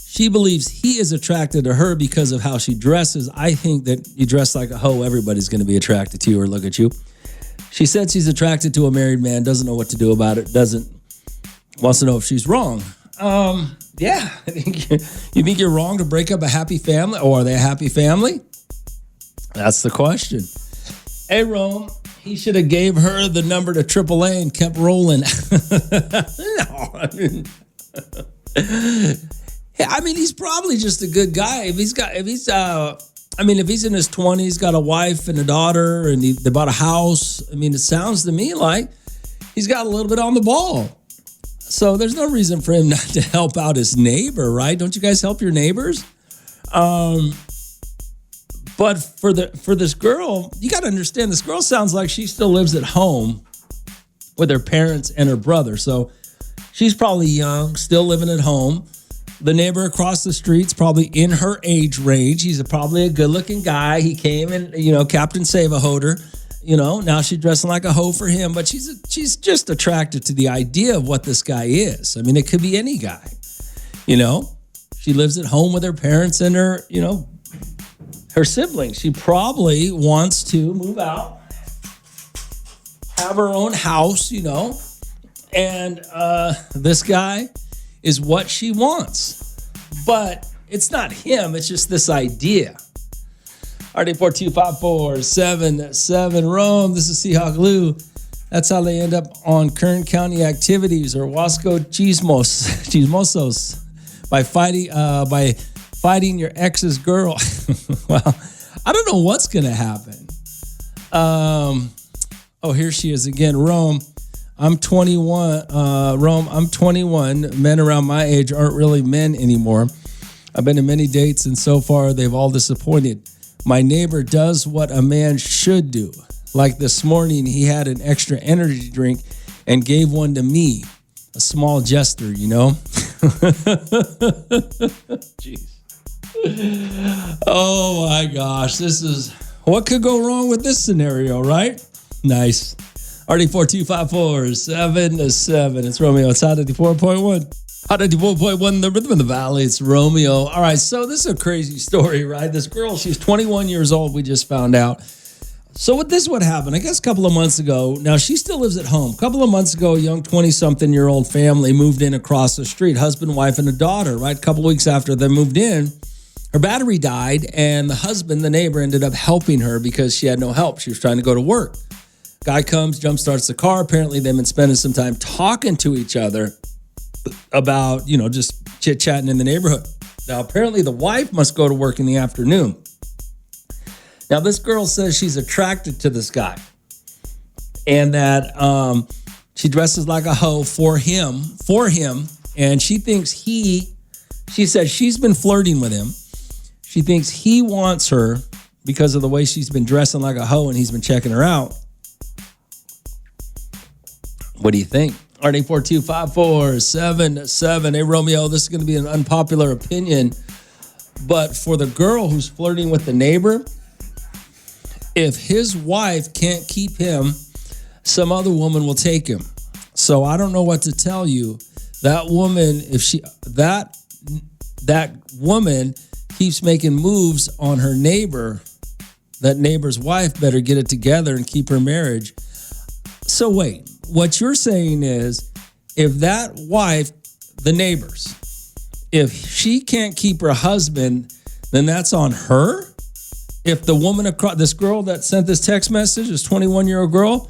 She believes he is attracted to her because of how she dresses. I think that you dress like a hoe, everybody's going to be attracted to you or look at you. She said she's attracted to a married man, doesn't know what to do about it, wants to know if she's wrong. Yeah, I think you think you're wrong to break up a happy family, or are they a happy family? That's the question. Hey, Rome, he should have gave her the number to AAA and kept rolling. No, I mean, he's probably just a good guy. If he's in his 20s, got a wife and a daughter, and they bought a house. I mean, it sounds to me like he's got a little bit on the ball. So there's no reason for him not to help out his neighbor, right? Don't you guys help your neighbors? But for this girl, you got to understand, this girl sounds like she still lives at home with her parents and her brother. So she's probably young, still living at home. The neighbor across the street's probably in her age range. He's probably a good-looking guy. He came and, Captain Save-A-Hoder. Now she's dressing like a hoe for him, but she's just attracted to the idea of what this guy is. I mean, it could be any guy. She lives at home with her parents and her siblings. She probably wants to move out, have her own house, and this guy is what she wants. But it's not him, it's just this idea. RD42547 Rome, this is Seahawk Lou. That's how they end up on Kern County activities or Wasco Chismosos by fighting your ex's girl. Well, I don't know what's going to happen. Here she is again. Rome, I'm 21. I'm 21. Men around my age aren't really men anymore. I've been to many dates, and so far they've all disappointed. My neighbor does what a man should do. Like this morning, he had an extra energy drink and gave one to me. A small gesture, Jeez. Oh my gosh, what could go wrong with this scenario, right? Nice. RD42547. It's Romeo. It's Hot 94.1. Hot 94.1, the rhythm of the valley. It's Romeo. All right, so this is a crazy story, right? This girl, she's 21 years old, we just found out. So what happened, I guess a couple of months ago. Now, she still lives at home. A couple of months ago, a young 20-something-year-old family moved in across the street, husband, wife, and a daughter, right? A couple of weeks after they moved in, her battery died, and the husband, the neighbor, ended up helping her because she had no help. She was trying to go to work. Guy comes, jump starts the car. Apparently, they've been spending some time talking to each other about, just chit-chatting in the neighborhood. Now, apparently the wife must go to work in the afternoon. Now, this girl says she's attracted to this guy and that she dresses like a hoe for him, and she thinks she says she's been flirting with him. She thinks he wants her because of the way she's been dressing like a hoe and he's been checking her out. What do you think? RD42547. Hey, Romeo, this is going to be an unpopular opinion, but for the girl who's flirting with the neighbor, if his wife can't keep him, some other woman will take him. So I don't know what to tell you. That woman, that woman keeps making moves on her neighbor, that neighbor's wife better get it together and keep her marriage. So wait. What you're saying is, if that wife, the neighbors, if she can't keep her husband, then that's on her? If the woman across, this girl that sent this text message, this 21-year-old girl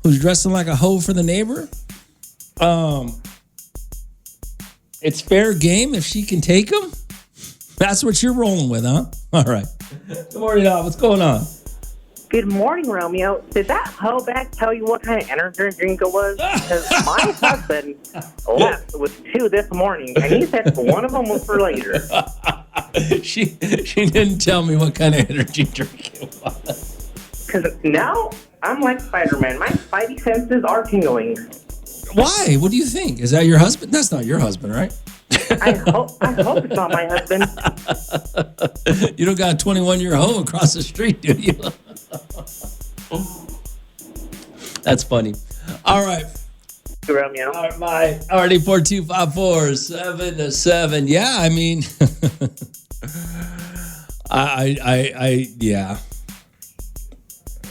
who's dressing like a hoe for the neighbor, It's fair game if she can take him. That's what you're rolling with, huh? All right. Good morning, what's going on? Good morning, Romeo. Did that hoe back tell you what kind of energy drink it was? Because my husband left with 2 this morning, and he said one of them was for later. She didn't tell me what kind of energy drink it was. Because now I'm like Spider-Man. My spidey senses are tingling. Why? What do you think? Is that your husband? That's not your husband, right? I hope it's not my husband. You don't got a 21-year hoe across the street, do you? That's funny. All right. Romeo. All right, my already 42547 Yeah, I mean, yeah.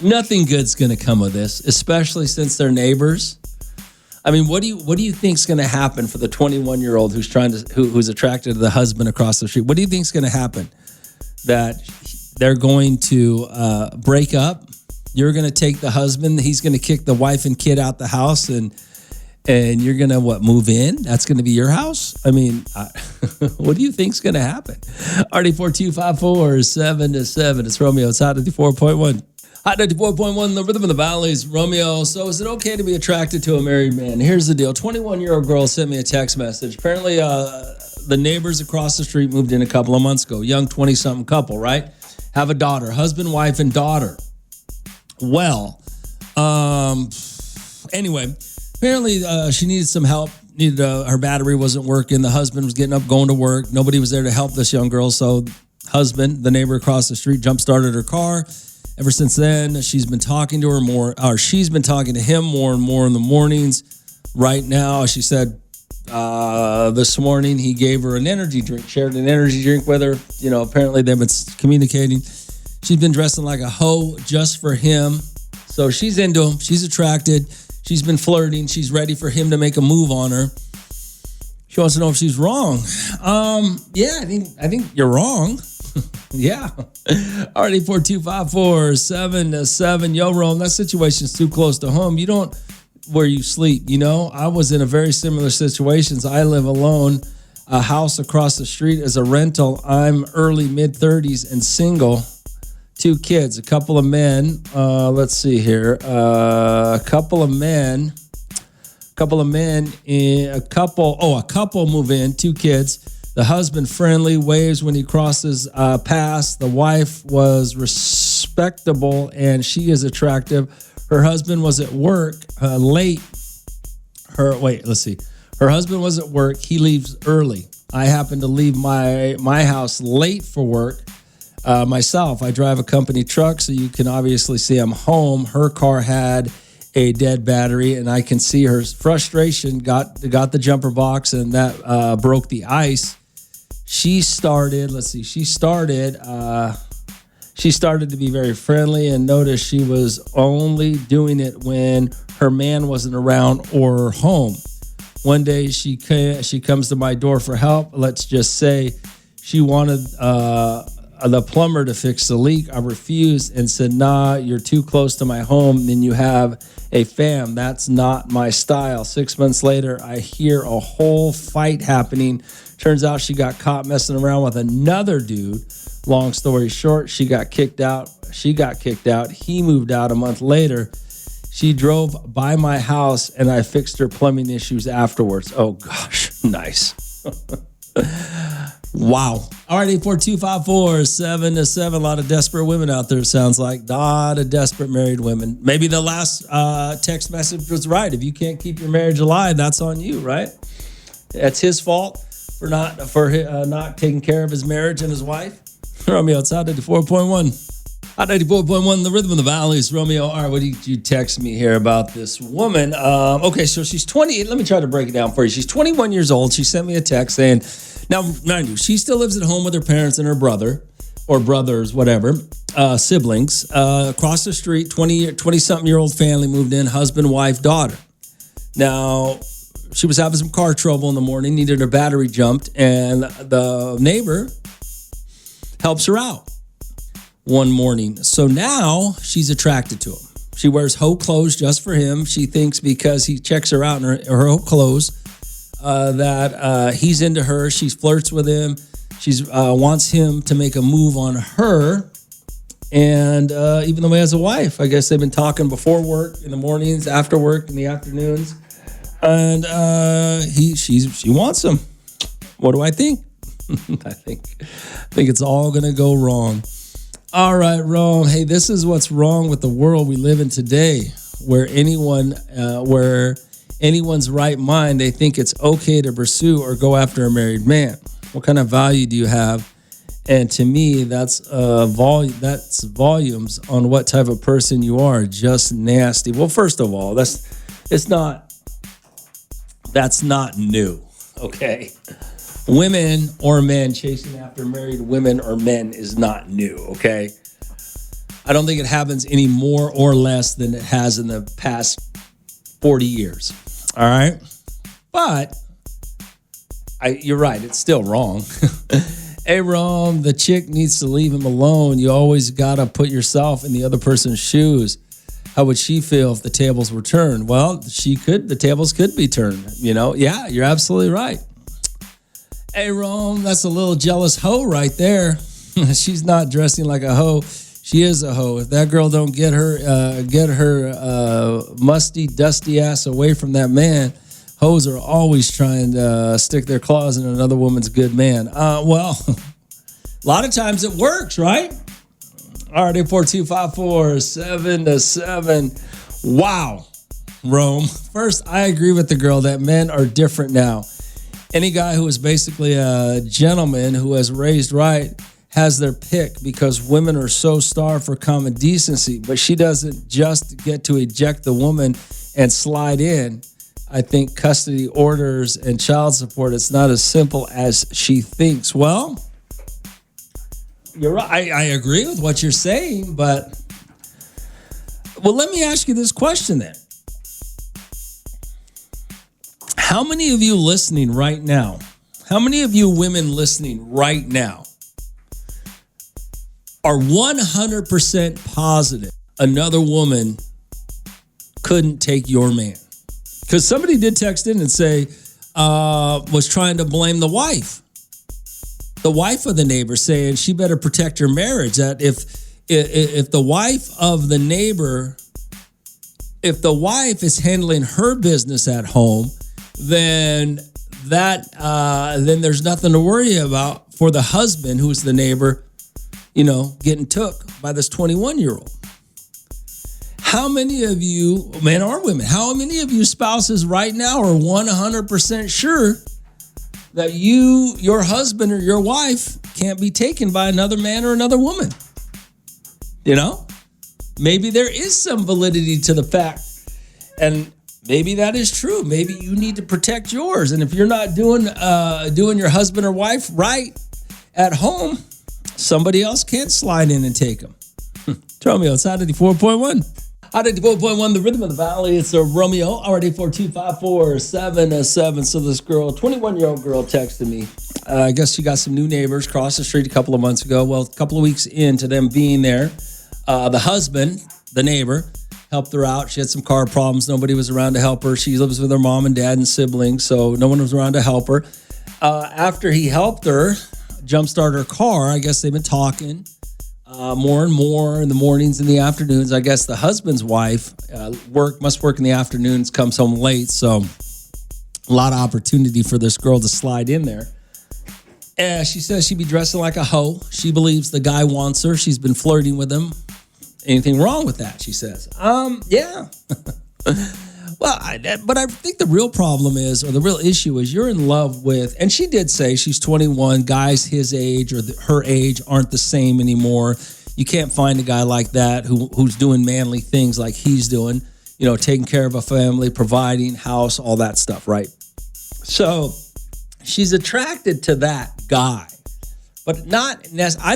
Nothing good's gonna come of this, especially since they're neighbors. I mean, what do you think's going to happen for the 21-year-old who's attracted to the husband across the street? What do you think's going to happen? That they're going to break up? You're going to take the husband. He's going to kick the wife and kid out the house, and you're going to move in? That's going to be your house? I mean, what do you think's going to happen? RD4254 7-7. It's Romeo. It's Hot 94.1. Hot 94.1, the rhythm of the valleys, Romeo. So is it okay to be attracted to a married man? Here's the deal. 21-year-old girl sent me a text message. Apparently, the neighbors across the street moved in a couple of months ago. Young 20-something couple, right? Have a daughter, husband, wife, and daughter. Well, anyway, apparently she needed some help. Her battery wasn't working. The husband was getting up, going to work. Nobody was there to help this young girl. So husband, the neighbor across the street, jump-started her car. Ever since then, she's been talking to her more, or she's been talking to him more and more in the mornings. Right now, she said this morning he gave her an energy drink, shared an energy drink with her. You know, apparently they've been communicating. She's been dressing like a hoe just for him. So she's into him. She's attracted. She's been flirting. She's ready for him to make a move on her. She wants to know if she's wrong. Yeah, I think you're wrong. Yeah. Already 4254 7-7. Yo, Rome, that situation's too close to home. You don't where you sleep. You know, I was in a very similar situation. I live alone. A house across the street is a rental. I'm early mid-30s and single. 2 kids, a couple of men. Let's see here. A couple move in, 2 kids. The husband friendly, waves when he crosses past. The wife was respectable and she is attractive. Her husband was at work late. Her husband was at work. He leaves early. I happen to leave my house late for work. Myself, I drive a company truck, so you can obviously see I'm home. Her car had a dead battery, and I can see her frustration got the jumper box, and that broke the ice. She started to be very friendly and noticed she was only doing it when her man wasn't around or home. One day she comes to my door for help. Let's just say she wanted the plumber to fix the leak. I refused and said, nah, you're too close to my home. Then you have a fam. That's not my style. 6 months later, I hear a whole fight happening. Turns out she got caught messing around with another dude. Long story short, she got kicked out. He moved out a month later. She drove by my house and I fixed her plumbing issues afterwards. Oh gosh, nice. Wow. All right, 84254 7-7. A lot of desperate women out there, it sounds like. A lot of desperate married women. Maybe the last text message was right. If you can't keep your marriage alive, that's on you, right? That's his fault for not taking care of his marriage and his wife. Romeo, it's Hot 94.1. Hot 94.1, the rhythm of the valleys. Romeo, all right, what did you text me here about this woman? Okay, so she's 20. Let me try to break it down for you. She's 21 years old. She sent me a text saying, now, mind you, she still lives at home with her parents and her brother, or brothers, whatever, siblings. Across the street, 20-something-year-old family moved in, husband, wife, daughter. Now, she was having some car trouble in the morning, needed her battery jumped, and the neighbor helps her out one morning. So now she's attracted to him. She wears hoe clothes just for him. She thinks because he checks her out in her hoe clothes, that he's into her. She flirts with him. She wants him to make a move on her. And even though he has a wife, I guess they've been talking before work, in the mornings, after work, in the afternoons. And she wants him. What do I think? I think it's all going to go wrong. All right, Rome. Hey, this is what's wrong with the world we live in today, where anyone's right mind, they think it's okay to pursue or go after a married man. What kind of value do you have? And to me, that's volumes on what type of person you are. Just nasty. Well, first of all, that's not new. Okay. Women or men chasing after married women or men is not new, okay? I don't think it happens any more or less than it has in the past 40 years, all right? But you're right, it's still wrong. Hey, Rome, the chick needs to leave him alone. You always got to put yourself in the other person's shoes. How would she feel if the tables were turned? Well, the tables could be turned, Yeah, you're absolutely right. Hey, Rome, that's a little jealous hoe right there. She's not dressing like a hoe. She is a hoe. If that girl don't get her musty, dusty ass away from that man, hoes are always trying to stick their claws in another woman's good man. Well, a lot of times it works, right? All right, 842-547-7. Wow, Rome. First, I agree with the girl that men are different now. Any guy who is basically a gentleman who has raised right has their pick because women are so starved for common decency. But she doesn't just get to eject the woman and slide in. I think custody orders and child support, it's not as simple as she thinks. Well, you're right. I agree with what you're saying, but let me ask you this question then. How many of you listening right now, how many of you women listening right now are 100% positive another woman couldn't take your man? Because somebody did text in and say, was trying to blame the wife of the neighbor, saying she better protect her marriage. That if the wife of the neighbor, if the wife is handling her business at home, then there's nothing to worry about for the husband, who's the neighbor, getting took by this 21-year-old. How many of you, men or women, how many of you spouses right now are 100% sure that your husband or your wife can't be taken by another man or another woman? Maybe there is some validity to the fact, and maybe that is true. Maybe you need to protect yours. And if you're not doing your husband or wife right at home, somebody else can't slide in and take them. Romeo, it's Hot 84.1. Hot 84.1, the rhythm of the valley. It's a Romeo, already 4254777. So this girl, 21-year-old girl, texted me. I guess she got some new neighbors across the street a couple of months ago. Well, a couple of weeks into them being there, the husband, the neighbor, helped her out. She had some car problems. Nobody was around to help her. She lives with her mom and dad and siblings, so no one was around to help her. After he helped her jumpstart her car, I guess they've been talking more and more in the mornings and the afternoons. I guess the husband's wife must work in the afternoons, comes home late, so a lot of opportunity for this girl to slide in there. And she says she'd be dressing like a hoe. She believes the guy wants her. She's been flirting with him. Anything wrong with that, she says. Yeah. Well, but I think the real problem is, or the real issue is, you're in love with, and she did say she's 21, guys his age or her age aren't the same anymore. You can't find a guy like that who's doing manly things like he's doing, taking care of a family, providing, house, all that stuff, right? So she's attracted to that guy. But I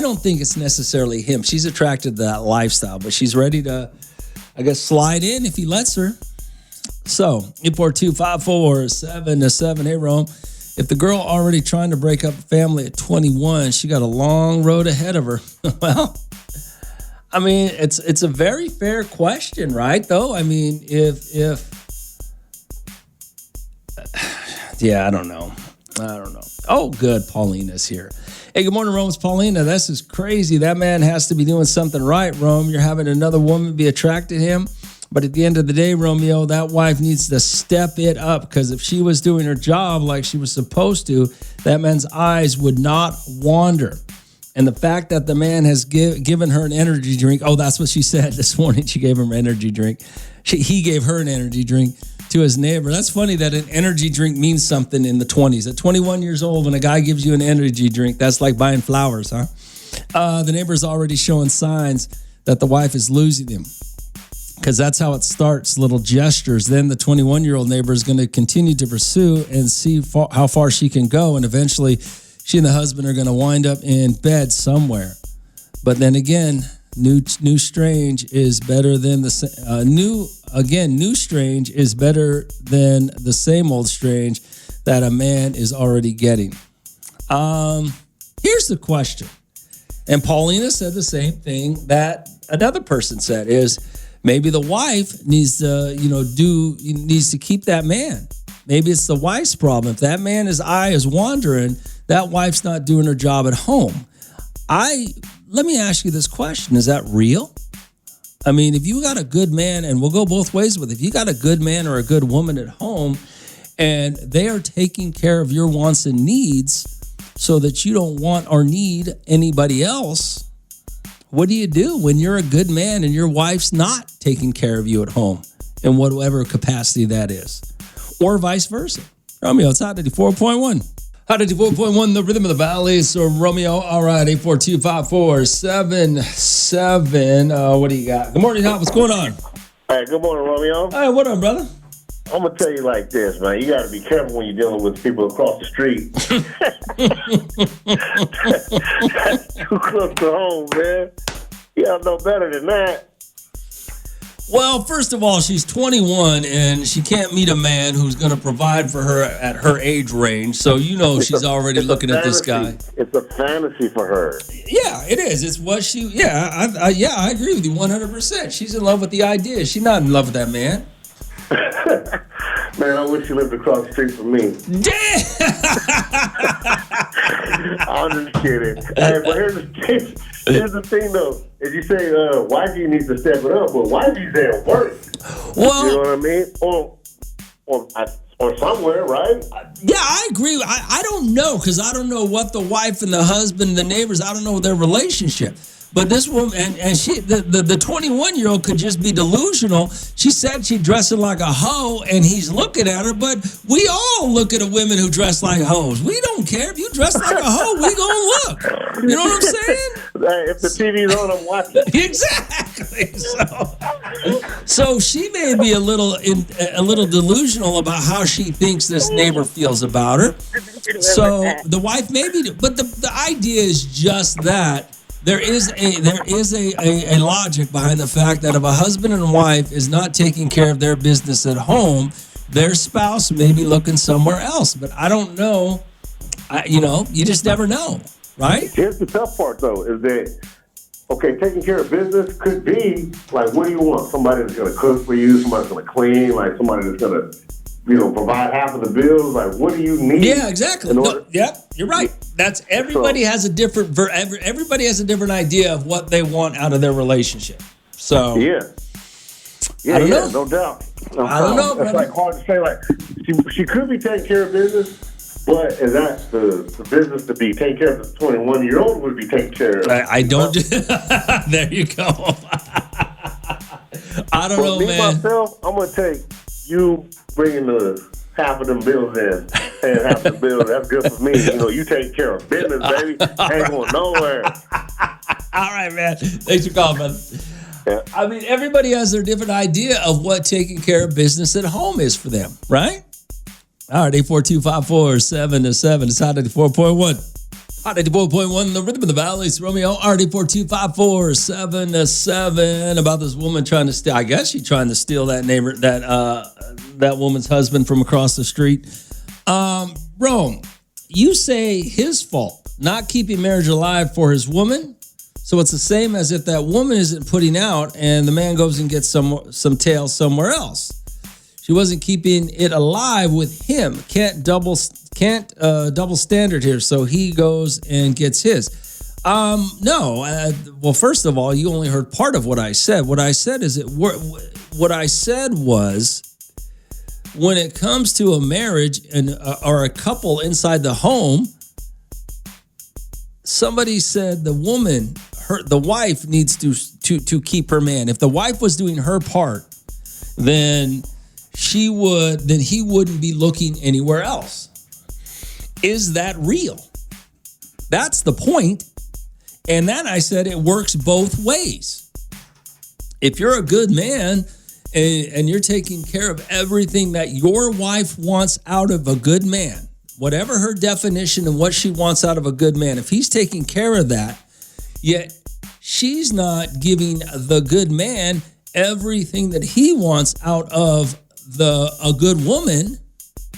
don't think it's necessarily him. She's attracted to that lifestyle, but she's ready to, I guess, slide in if he lets her. So, 842-547-7. Hey, Rome, if the girl already trying to break up a family at 21, she got a long road ahead of her. Well, I mean, it's a very fair question, right? Though, I mean, if Yeah, I don't know. Oh, good. Paulina's here. Hey, good morning, Rome. It's Paulina. This is crazy. That man has to be doing something right, Rome. You're having another woman be attracted to him. But at the end of the day, Romeo, that wife needs to step it up, because if she was doing her job like she was supposed to, that man's eyes would not wander. And the fact that the man has given her an energy drink. Oh, that's what she said this morning. She gave him an energy drink. He gave her an energy drink to his neighbor. That's funny that an energy drink means something in the 20s. At 21 years old, when a guy gives you an energy drink, that's like buying flowers, huh? The neighbor's already showing signs that the wife is losing him, because that's how it starts, little gestures. Then the 21-year-old neighbor is going to continue to pursue and see how far she can go, and eventually she and the husband are going to wind up in bed somewhere. But then again, new strange is better than new strange is better than the same old strange that a man is already getting. Here's the question, and Paulina said the same thing that another person said, is maybe the wife needs to keep that man. Maybe it's the wife's problem. If that man's eye is wandering, that wife's not doing her job at home. Let me ask you this question. Is that real? I mean, if you got a good man, and we'll go both ways with it, if you got a good man or a good woman at home and they are taking care of your wants and needs so that you don't want or need anybody else, what do you do when you're a good man and your wife's not taking care of you at home in whatever capacity that is? Or vice versa. Romeo, it's Hot 94.1. Hot 94.1, the rhythm of the valley. So Romeo, all right, 842-5477. What do you got? Good morning, Hot. What's going on? Hey, good morning, Romeo. Hey, what up, brother? I'm going to tell you like this, man. You got to be careful when you're dealing with people across the street. That's too close to home, man. You got to know better than that. Well, first of all, she's 21 and she can't meet a man who's going to provide for her at her age range. So, she's already looking at this guy. It's a fantasy for her. Yeah, it is. It's what she, I agree with you 100%. She's in love with the idea. She's not in love with that man. Man, I wish you lived across the street from me. Damn! I'm just kidding. Hey, but here's the thing, though. If you say, YG needs to step it up, well, YG's at work. Well, you know what I mean? Or somewhere, right? Yeah, I agree. I don't know, because I don't know what the wife and the husband, the neighbors, I don't know their relationship. But this woman, and she, the 21-year-old could just be delusional. She said she's dressing like a hoe, and he's looking at her. But we all look at a women who dress like hoes. We don't care if you dress like a hoe. We gonna look. You know what I'm saying? If the TV's on, I'm watching. Exactly. So she may be a little delusional about how she thinks this neighbor feels about her. So the wife maybe, but the idea is just that. There is a logic behind the fact that if a husband and wife is not taking care of their business at home, their spouse may be looking somewhere else. But I don't know. You just never know, right? Here's the tough part, though, is that, okay, taking care of business could be, like, what do you want? Somebody that's going to cook for you, somebody that's going to clean, like somebody that's going to, provide half of the bills. Like, what do you need? Yeah, exactly. Yep, you're right. That's everybody has a different everybody has a different idea of what they want out of their relationship. So yeah, I don't know. No doubt. I don't know. It's like hard to say. Like she could be taking care of business, but is that the business to be taken care of? The 21-year-old would be taken care of. I don't. There you go. I don't know, man. Myself, I'm gonna take you bringing the half of them bills in, paying half the bills. That's good for me. You take care of business, baby. Ain't going nowhere. All right, man. Thanks for calling, brother. Yeah. I mean, everybody has their different idea of what taking care of business at home is for them, right? All right, 842-5477. It's Hot 94.1. Hot 94.1, the rhythm of the valley. It's Romeo, RD424-5477. About this woman trying to steal. I guess she's trying to steal that neighbor, that woman's husband from across the street. Rome, you say his fault, not keeping marriage alive for his woman. So it's the same as if that woman isn't putting out and the man goes and gets some tail somewhere else. She wasn't keeping it alive with him. Can't double standard here. So he goes and gets his. No. Well, first of all, you only heard part of what I said. What I said was, when it comes to a marriage and or a couple inside the home, somebody said the wife needs to keep her man. If the wife was doing her part, then he wouldn't be looking anywhere else. Is that real? That's the point. And then I said it works both ways. If you're a good man and you're taking care of everything that your wife wants out of a good man, whatever her definition and what she wants out of a good man, if he's taking care of that, yet she's not giving the good man everything that he wants out of a good woman,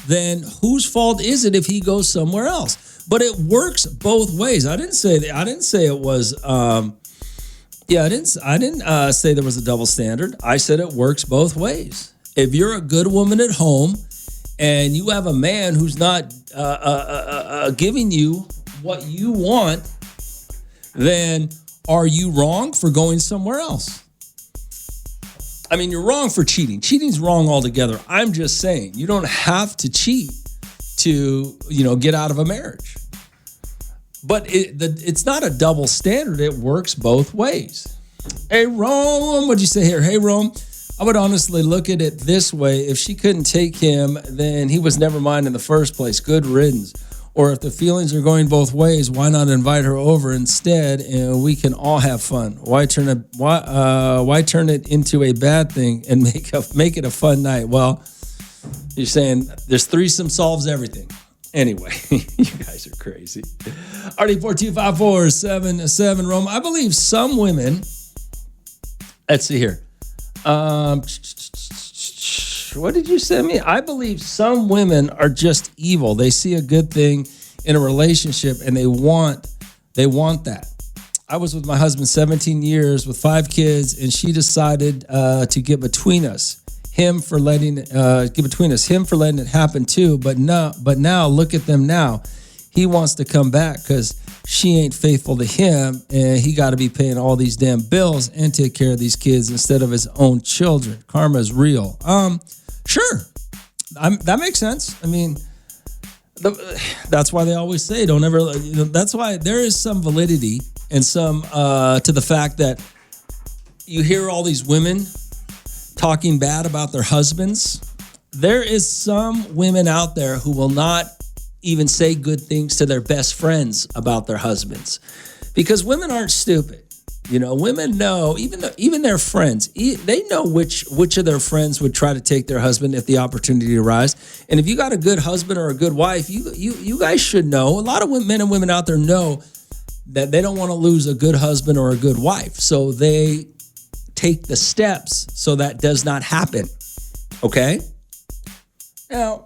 then whose fault is it if he goes somewhere else? But it works both ways. I didn't say it was. I didn't say there was a double standard. I said it works both ways. If you're a good woman at home and you have a man who's not giving you what you want, then are you wrong for going somewhere else? I mean, you're wrong for cheating. Cheating's wrong altogether. I'm just saying you don't have to cheat to, get out of a marriage. But it's not a double standard. It works both ways. Hey, Rome, what'd you say here? Hey, Rome, I would honestly look at it this way. If she couldn't take him, then he was never mine in the first place. Good riddance. Or if the feelings are going both ways, why not invite her over instead and we can all have fun? Why turn it into a bad thing and make it a fun night? Well, you're saying there's threesome solves everything. Anyway, you guys are crazy. RD42547 Rome. I believe some women, let's see here. What did you send me? I believe some women are just evil. They see a good thing in a relationship and they want that. I was with my husband 17 years with 5 kids, and she decided to get between us. Him for letting it happen too. But now look at them now. He wants to come back because she ain't faithful to him, and he got to be paying all these damn bills and take care of these kids instead of his own children. Karma's real. Sure, that makes sense. I mean, that's why they always say don't ever. That's why there is some validity and some to the fact that you hear all these women talking bad about their husbands. There is some women out there who will not even say good things to their best friends about their husbands, because women aren't stupid. Women know, even their friends, they know which of their friends would try to take their husband if the opportunity arises. And if you got a good husband or a good wife, you guys should know. A lot of men and women out there know that they don't want to lose a good husband or a good wife, so they take the steps so that does not happen. Okay? Now,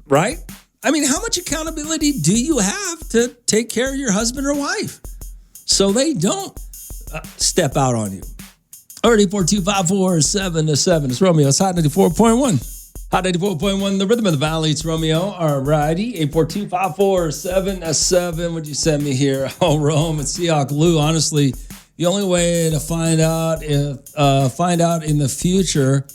right? I mean, how much accountability do you have to take care of your husband or wife so they don't step out on you? 342547 It's Romeo. It's Hot 94.1. Hot 94.1, the rhythm of the valley. It's Romeo. All righty. 842-547. What'd you send me here? Oh, Rome and Seahawk Lou. Honestly, the only way to find out in the future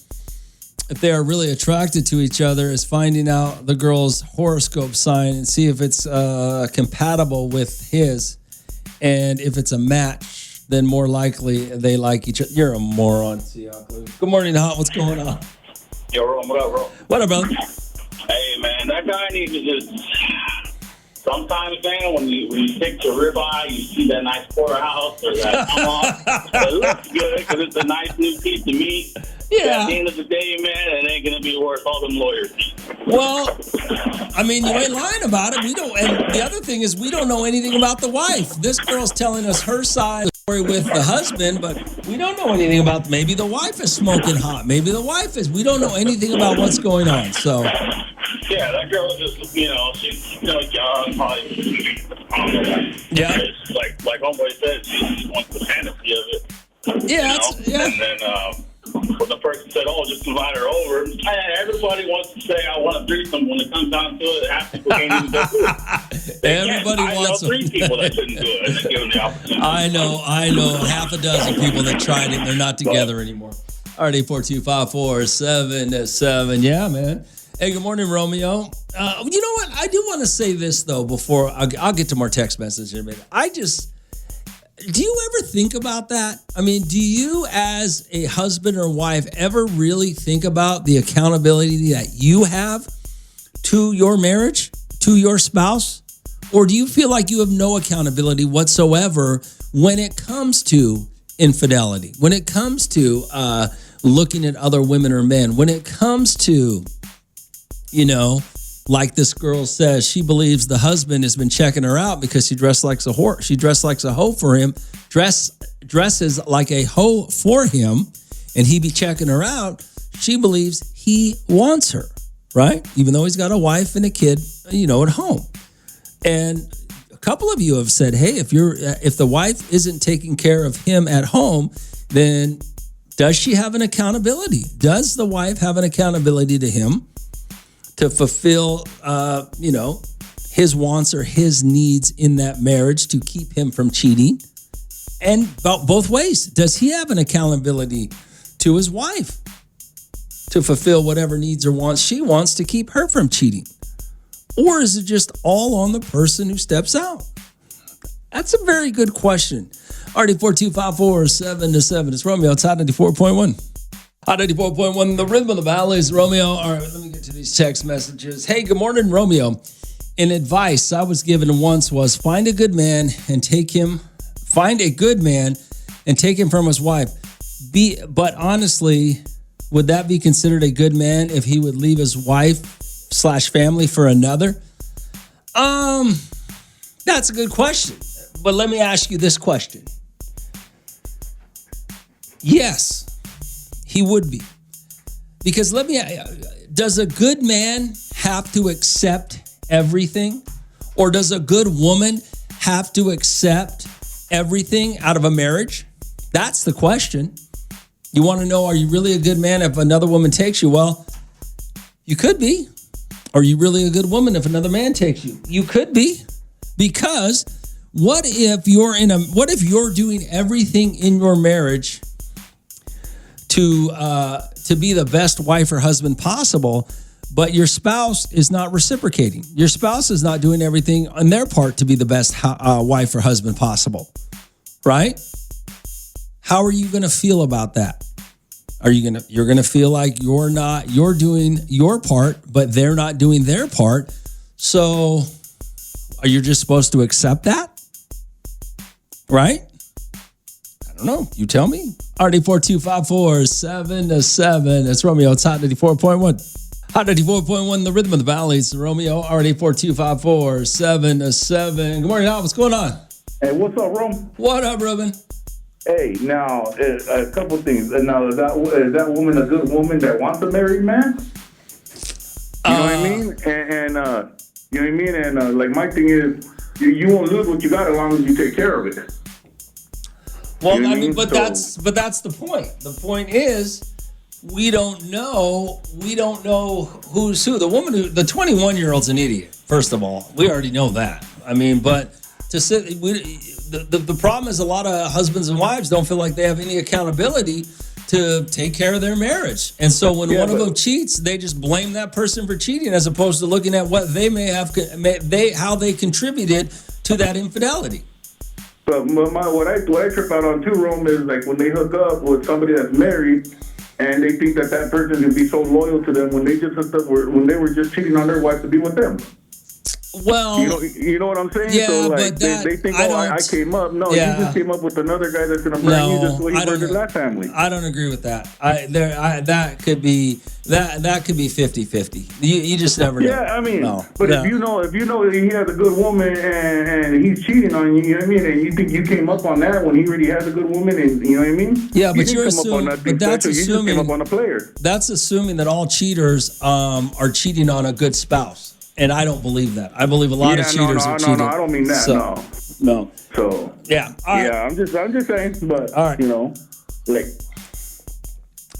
if they are really attracted to each other is finding out the girl's horoscope sign and see if it's compatible with his. And if it's a match, then more likely they like each other. You're a moron, Seahawk Lou. Good morning, Hot. What's going on? Yo, Ron, what up, bro? What up, brother? Hey, man, that guy needs to just... Sometimes, man, when you stick to ribeye, you see that nice porterhouse or that tomahawk. It looks good because it's a nice new piece of meat. Yeah. At the end of the day, man, it ain't going to be worth all them lawyers. Well, I mean, you ain't lying about it. We don't. And the other thing is we don't know anything about the wife. This girl's telling us her side of the story with the husband, but we don't know anything about, maybe the wife is smoking hot. Maybe the wife is. We don't know anything about what's going on, so... Yeah, that girl was just, she's young, probably. Yeah. Like homeboy said, she just wants the fantasy of it. Yeah, And then, the person said, "Oh, just invite her over." Everybody wants to say, "I want a threesome." When it comes down to it, half people can't even do it. Everybody wants I know 3 people that couldn't do it, and they give them the opportunity. I know. Half a dozen people that tried it, and they're not together anymore. All right, 842-547-7. Yeah, man. Hey, good morning, Romeo. You know what? I do want to say this, though, before I'll get to more text messages in a minute. Do you ever think about that? I mean, do you as a husband or wife ever really think about the accountability that you have to your marriage, to your spouse? Or do you feel like you have no accountability whatsoever when it comes to infidelity, when it comes to looking at other women or men, when it comes to, like this girl says, she believes the husband has been checking her out because she dressed like a whore. She dressed like a hoe for him, dresses like a hoe for him, and he be checking her out. She believes he wants her, right? Even though he's got a wife and a kid, at home. And a couple of you have said, hey, if the wife isn't taking care of him at home, then does she have an accountability? Does the wife have an accountability to him to fulfill, his wants or his needs in that marriage to keep him from cheating? And both ways, does he have an accountability to his wife to fulfill whatever needs or wants she wants to keep her from cheating? Or is it just all on the person who steps out? That's a very good question. RD42547-7. It's Romeo. It's Hot 94.1. Hot 94.1, the rhythm of the valley is Romeo. All right, let me get to these text messages. Hey, good morning, Romeo. An advice I was given once was find a good man and take him from his wife. But honestly, would that be considered a good man if he would leave his wife/family for another? That's a good question. But let me ask you this question. Yes, he would be. Because does a good man have to accept everything? Or does a good woman have to accept everything out of a marriage? That's the question. You want to know, are you really a good man if another woman takes you? Well, you could be. Are you really a good woman if another man takes you? You could be. Because what if you're doing everything in your marriage to be the best wife or husband possible, but your spouse is not reciprocating? Your spouse is not doing everything on their part to be the best wife or husband possible, right? How are you going to feel about that? You're going to feel like you're doing your part, but they're not doing their part. So are you just supposed to accept that? Right? I don't know. You tell me. RD42547-7. That's Romeo. It's Hot 94.1. Hot 94.1, the rhythm of the valley. It's Romeo. RD42547-7. Good morning, Al. What's going on? Hey, what's up, Rome? What up, Ruben? Hey, now, a couple things. Now, is that woman a good woman that wants a married man? You know what I mean? And you know what I mean? And like my thing is, you won't lose what you got as long as you take care of it. Well, you know that's the point. The point is, we don't know who's who. The 21-year-old's an idiot. First of all, we already know that. I mean, but the problem is a lot of husbands and wives don't feel like they have any accountability to take care of their marriage. And so when one of them cheats, they just blame that person for cheating as opposed to looking at what they how they contributed to that infidelity. But what I trip out on too, Rome, is like when they hook up with somebody that's married and they think that person can be so loyal to them when they just hooked up when they were just cheating on their wife to be with them. Well, you know what I'm saying? Yeah, so like but they think, I came up. No, you just came up with another guy that's gonna bring you just what you brought that family. I don't agree with that. That could be 50-50. You just never know. Yeah, I mean, if you know he has a good woman and he's cheating on you, you know what I mean, and you think you came up on that when he already has a good woman, and you know what I mean? Yeah, but you're assuming. But that's assuming. You just came up on a player. That's assuming that all cheaters are cheating on a good spouse. And I don't believe that. I believe a lot of cheaters are cheating. No, I don't mean that. No. So yeah. I'm just saying. But all right. like.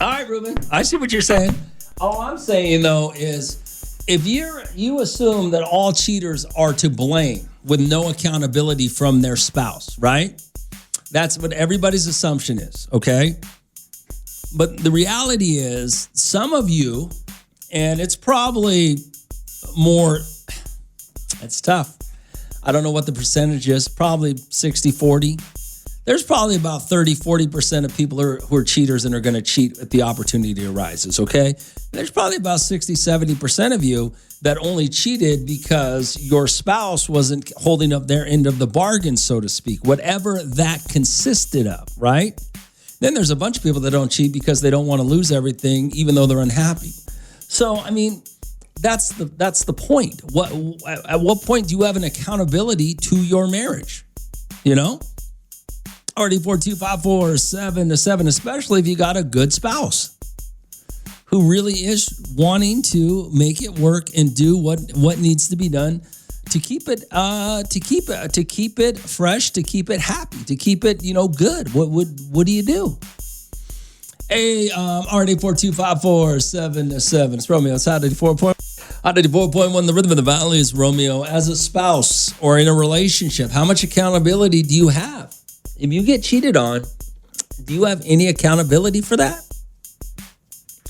All right, Ruben. I see what you're saying. All I'm saying though is, if you assume that all cheaters are to blame with no accountability from their spouse, right? That's what everybody's assumption is, okay? But the reality is, some of you, and it's probably more, it's tough. I don't know what the percentage is, probably 60-40. There's probably about 30-40% of people who are cheaters and are going to cheat if the opportunity arises, okay? There's probably about 60-70% of you that only cheated because your spouse wasn't holding up their end of the bargain, so to speak, whatever that consisted of, right? Then there's a bunch of people that don't cheat because they don't want to lose everything, even though they're unhappy. So, I mean, that's the point. At what point do you have an accountability to your marriage? You know? RD42547-7, especially if you got a good spouse who really is wanting to make it work and do what needs to be done to keep it fresh, to keep it happy, to keep it good. What do you do? Hey, RD42547-7. It's Romeo. It's Hot 94.1. The Rhythm of the Valley is Romeo. As a spouse or in a relationship, how much accountability do you have? If you get cheated on, do you have any accountability for that?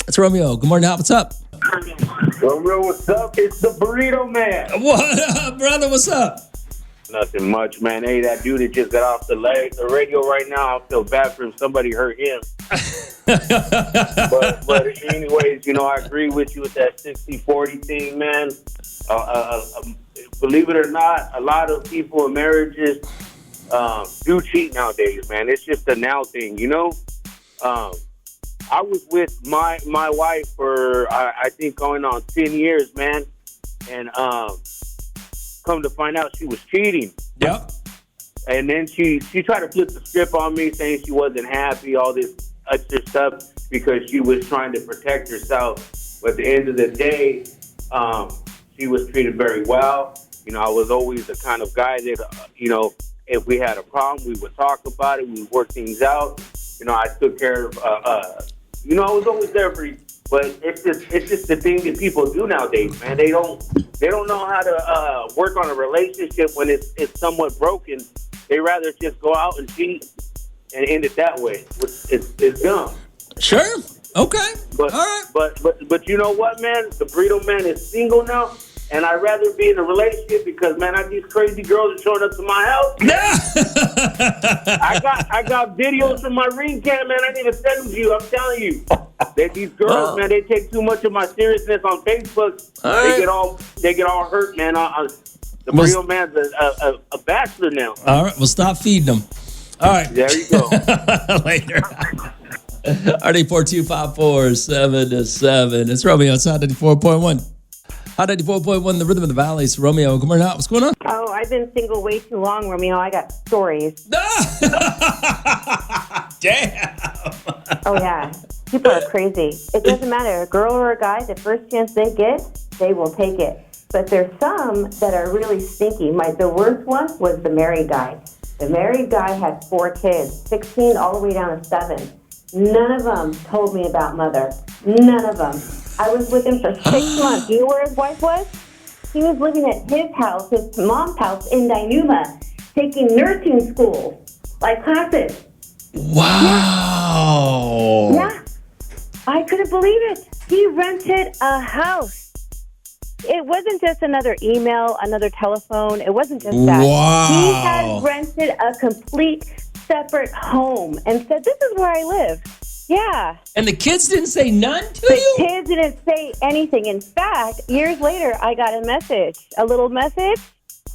It's Romeo. Good morning, Al. What's up? Romeo, what's up? It's the Burrito Man. What up, brother? What's up? Nothing much, man. Hey, that dude that just got off the radio right now, I feel bad for him. Somebody hurt him. but anyways, I agree with you with that 60-40 thing, man. Believe it or not, a lot of people in marriages do cheat nowadays, man. It's just a now thing, I was with my wife for I think going on 10 years, man, and come to find out she was cheating. Yep. And then she tried to flip the script on me, saying she wasn't happy, all this extra stuff, because she was trying to protect herself. But at the end of the day, she was treated very well. I was always the kind of guy that, if we had a problem, we would talk about it, we would work things out. I took care of, I was always there for you. But it's just the thing that people do nowadays, man. They don't know how to work on a relationship when it's somewhat broken. They rather just go out and cheat and end it that way. It's dumb. Sure. Okay. But, all right. But you know what, man? The Burrito Man is single now, and I'd rather be in a relationship because, man, these crazy girls are showing up to my house. I got videos from my ring cam, man. I need to send them to you. I'm telling you. These girls, man, they take too much of my seriousness on Facebook. They get all hurt, man. The Burrito Man's a bachelor now. All right. Well, stop feeding them. All right. There you go. Later. RD42547-7. It's Romeo. It's Hot 94.1. Hot 94.1, the Rhythm of the Valley. It's Romeo. Good morning. What's going on? Oh, I've been single way too long, Romeo. I got stories. Damn. Oh, yeah. People are crazy. It doesn't matter. A girl or a guy, the first chance they get, they will take it. But there's some that are really stinky. The worst one was the married guy. The married guy had 4 kids, 16 all the way down to 7. None of them told me about mother. None of them. I was with him for 6 months. You know where his wife was? He was living at his house, his mom's house in Dynuma, taking nursing school, like classes. Wow. Yeah. I couldn't believe it. He rented a house. It wasn't just another email, another telephone. It wasn't just that. Wow. He had rented a complete separate home and said, "This is where I live." Yeah. And the kids didn't say none to the you? The kids didn't say anything. In fact, years later, I got a little message,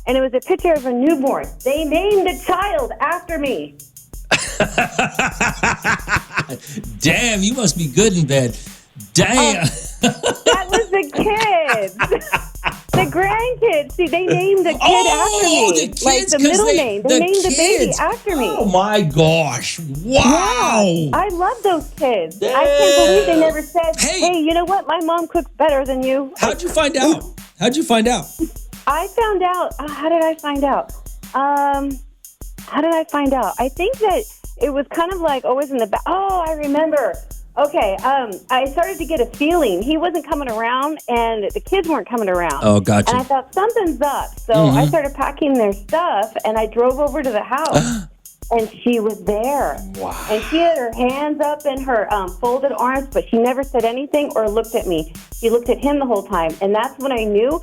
and it was a picture of a newborn. They named the child after me. Damn, you must be good in bed. Damn. That was the kids. The grandkids. See, they named the kid after me. The kids, like the middle name. They named the baby after me. Oh, my gosh. Wow. Yeah, I love those kids. Damn. I can't believe they never said, hey, you know what? My mom cooks better than you. How'd you find out? I found out. How did I find out? I think that it was kind of like always in the back. Oh, I remember. Okay, I started to get a feeling. He wasn't coming around, and the kids weren't coming around. Oh, gotcha. And I thought, something's up. So I started packing their stuff, and I drove over to the house, and she was there. Wow. And she had her hands up in her folded arms, but she never said anything or looked at me. She looked at him the whole time, and that's when I knew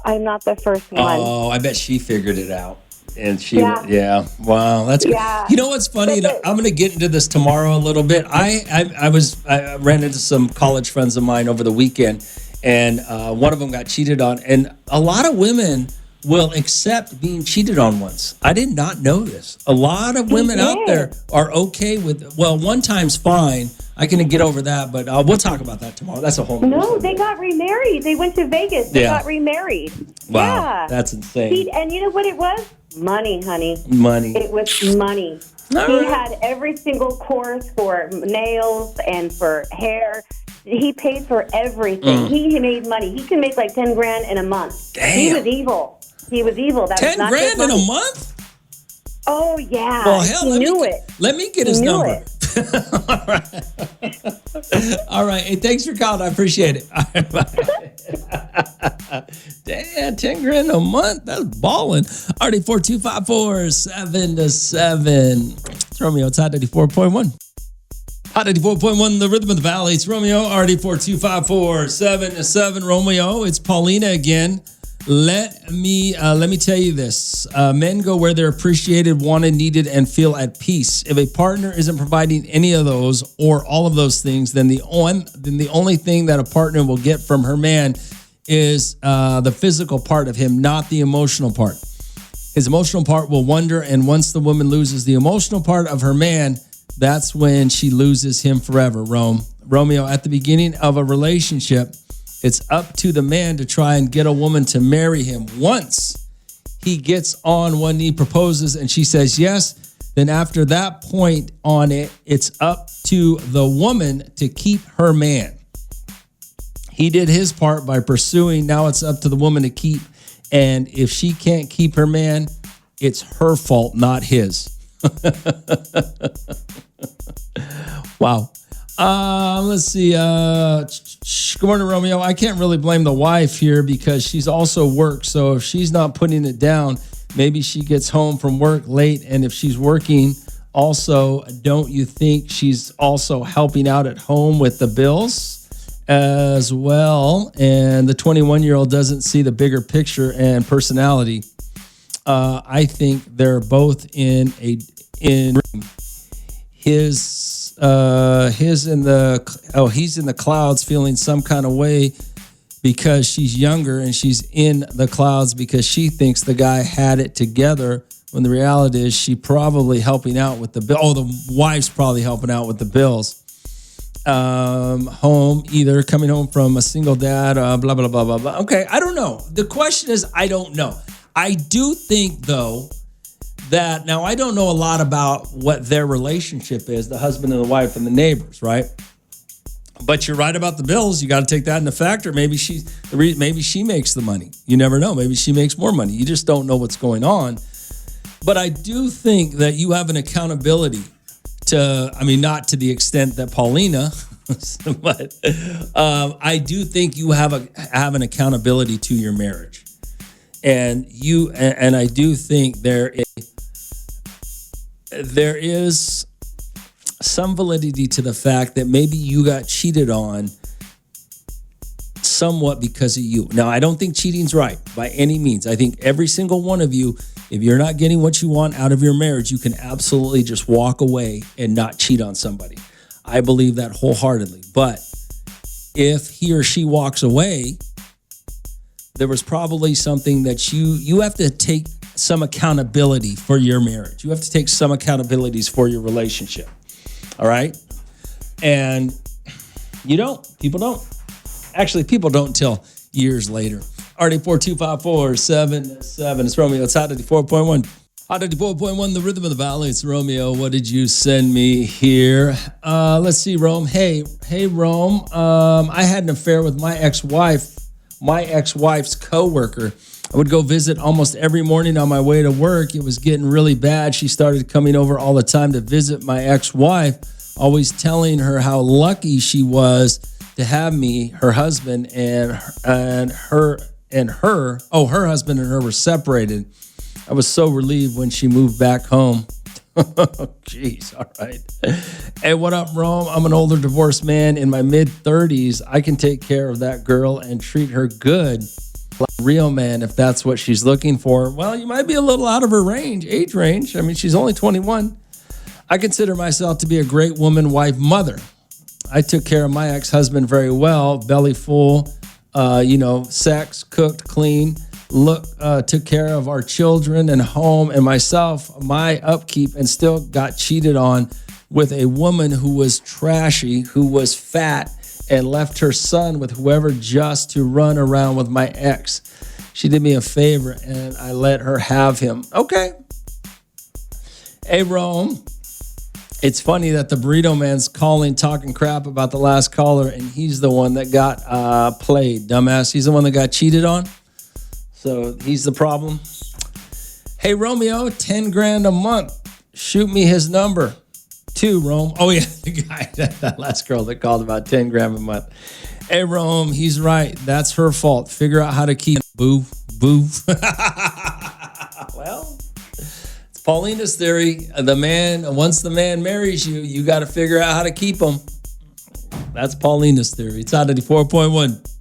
I'm not the first one. Oh, I bet she figured it out. And she, wow, that's good. Yeah. You know what's funny? I'm going to get into this tomorrow a little bit. I ran into some college friends of mine over the weekend, and one of them got cheated on. And a lot of women will accept being cheated on once. I did not know this. A lot of women out there are okay with, well, one time's fine. I can get over that, but we'll talk about that tomorrow. That's a whole nother No, they got remarried. They went to Vegas. They got remarried. Wow, yeah. that's insane. And you know what it was? Money, honey. Money. It was money. He had every single course for nails and for hair. He paid for everything. He made money. He can make like 10 grand in a month. Damn. He was evil. That 10 was not grand his in a money. month? Oh, yeah. Well, hell, he knew it. Let me get his He knew number. All right. All right. Hey, thanks for calling. I appreciate it. All right, bye. Damn, 10 grand a month. That's balling. Already 42547-7. It's Romeo. It's Hot 94.1. Hot 94.1, the rhythm of the valley. It's Romeo. Already 42547-7. Romeo. It's Paulina again. Let me tell you this. Men go where they're appreciated, wanted, needed, and feel at peace. If a partner isn't providing any of those or all of those things, then the only thing that a partner will get from her man is the physical part of him, not the emotional part. His emotional part will wonder, and once the woman loses the emotional part of her man, that's when she loses him forever, Romeo, at the beginning of a relationship, it's up to the man to try and get a woman to marry him. Once he gets on one knee, proposes, and she says yes, then after that point on it, it's up to the woman to keep her man. He did his part by pursuing. Now it's up to the woman to keep. And if she can't keep her man, it's her fault, not his. Wow. Let's see. Good morning, Romeo. I can't really blame the wife here because she's also worked. So if she's not putting it down, maybe she gets home from work late. And if she's working also, don't you think she's also helping out at home with the bills as well? And the 21-year-old doesn't see the bigger picture and personality. I think they're both in he's in the clouds feeling some kind of way because she's younger, and she's in the clouds because she thinks the guy had it together, when the reality is she probably helping out with the bill. Oh, the wife's probably helping out with the bills. Home, either coming home from a single dad, blah, blah, blah, blah, blah. Okay, I don't know. The question is, I don't know. I do think, though, that now I don't know a lot about what their relationship is, the husband and the wife and the neighbors, right? But you're right about the bills. You got to take that into factor. Maybe she makes the money. You never know. Maybe she makes more money. You just don't know what's going on. But I do think that you have an accountability to, not to the extent that Paulina, but I do think you have an accountability to your marriage. And I do think there is some validity to the fact that maybe you got cheated on somewhat because of you. Now, I don't think cheating's right by any means. I think every single one of you, if you're not getting what you want out of your marriage, you can absolutely just walk away and not cheat on somebody. I believe that wholeheartedly. But if he or she walks away, there was probably something that you have to take some accountability for your marriage. You have to take some accountabilities for your relationship. All right? And people don't. Actually, people don't until years later. Already 42547-7. It's Romeo. It's Hot 94.1. Hot 94.1, the rhythm of the valley. It's Romeo. What did you send me here? Let's see, Rome. Hey, Rome. I had an affair with my ex-wife's coworker. I would go visit almost every morning on my way to work. It was getting really bad. She started coming over all the time to visit my ex-wife. always telling her how lucky she was to have me, her husband, her husband and her were separated. I was so relieved when she moved back home. Jeez, all right. Hey, what up, Rome? I'm an older divorced man in my mid-30s. I can take care of that girl and treat her good like a real man if that's what she's looking for. Well, you might be a little out of her age range. I mean, she's only 21. I consider myself to be a great woman, wife, mother. I took care of my ex-husband very well, belly full, sex, cooked, clean, took care of our children and home and myself, my upkeep, and still got cheated on with a woman who was trashy, who was fat, and left her son with whoever just to run around with my ex. She did me a favor and I let her have him. Okay. Hey, Rome. It's funny that the burrito man's calling, talking crap about the last caller, and he's the one that got played, dumbass. He's the one that got cheated on. So he's the problem. Hey, Romeo, 10 grand a month. Shoot me his number. 2, Rome. Oh, yeah, the guy, that last girl that called about 10 grand a month. Hey, Rome, he's right. That's her fault. Figure out how to keep boo. Well, it's Paulina's theory. Once the man marries you, you got to figure out how to keep him. That's Paulina's theory. It's Oddity 4.1.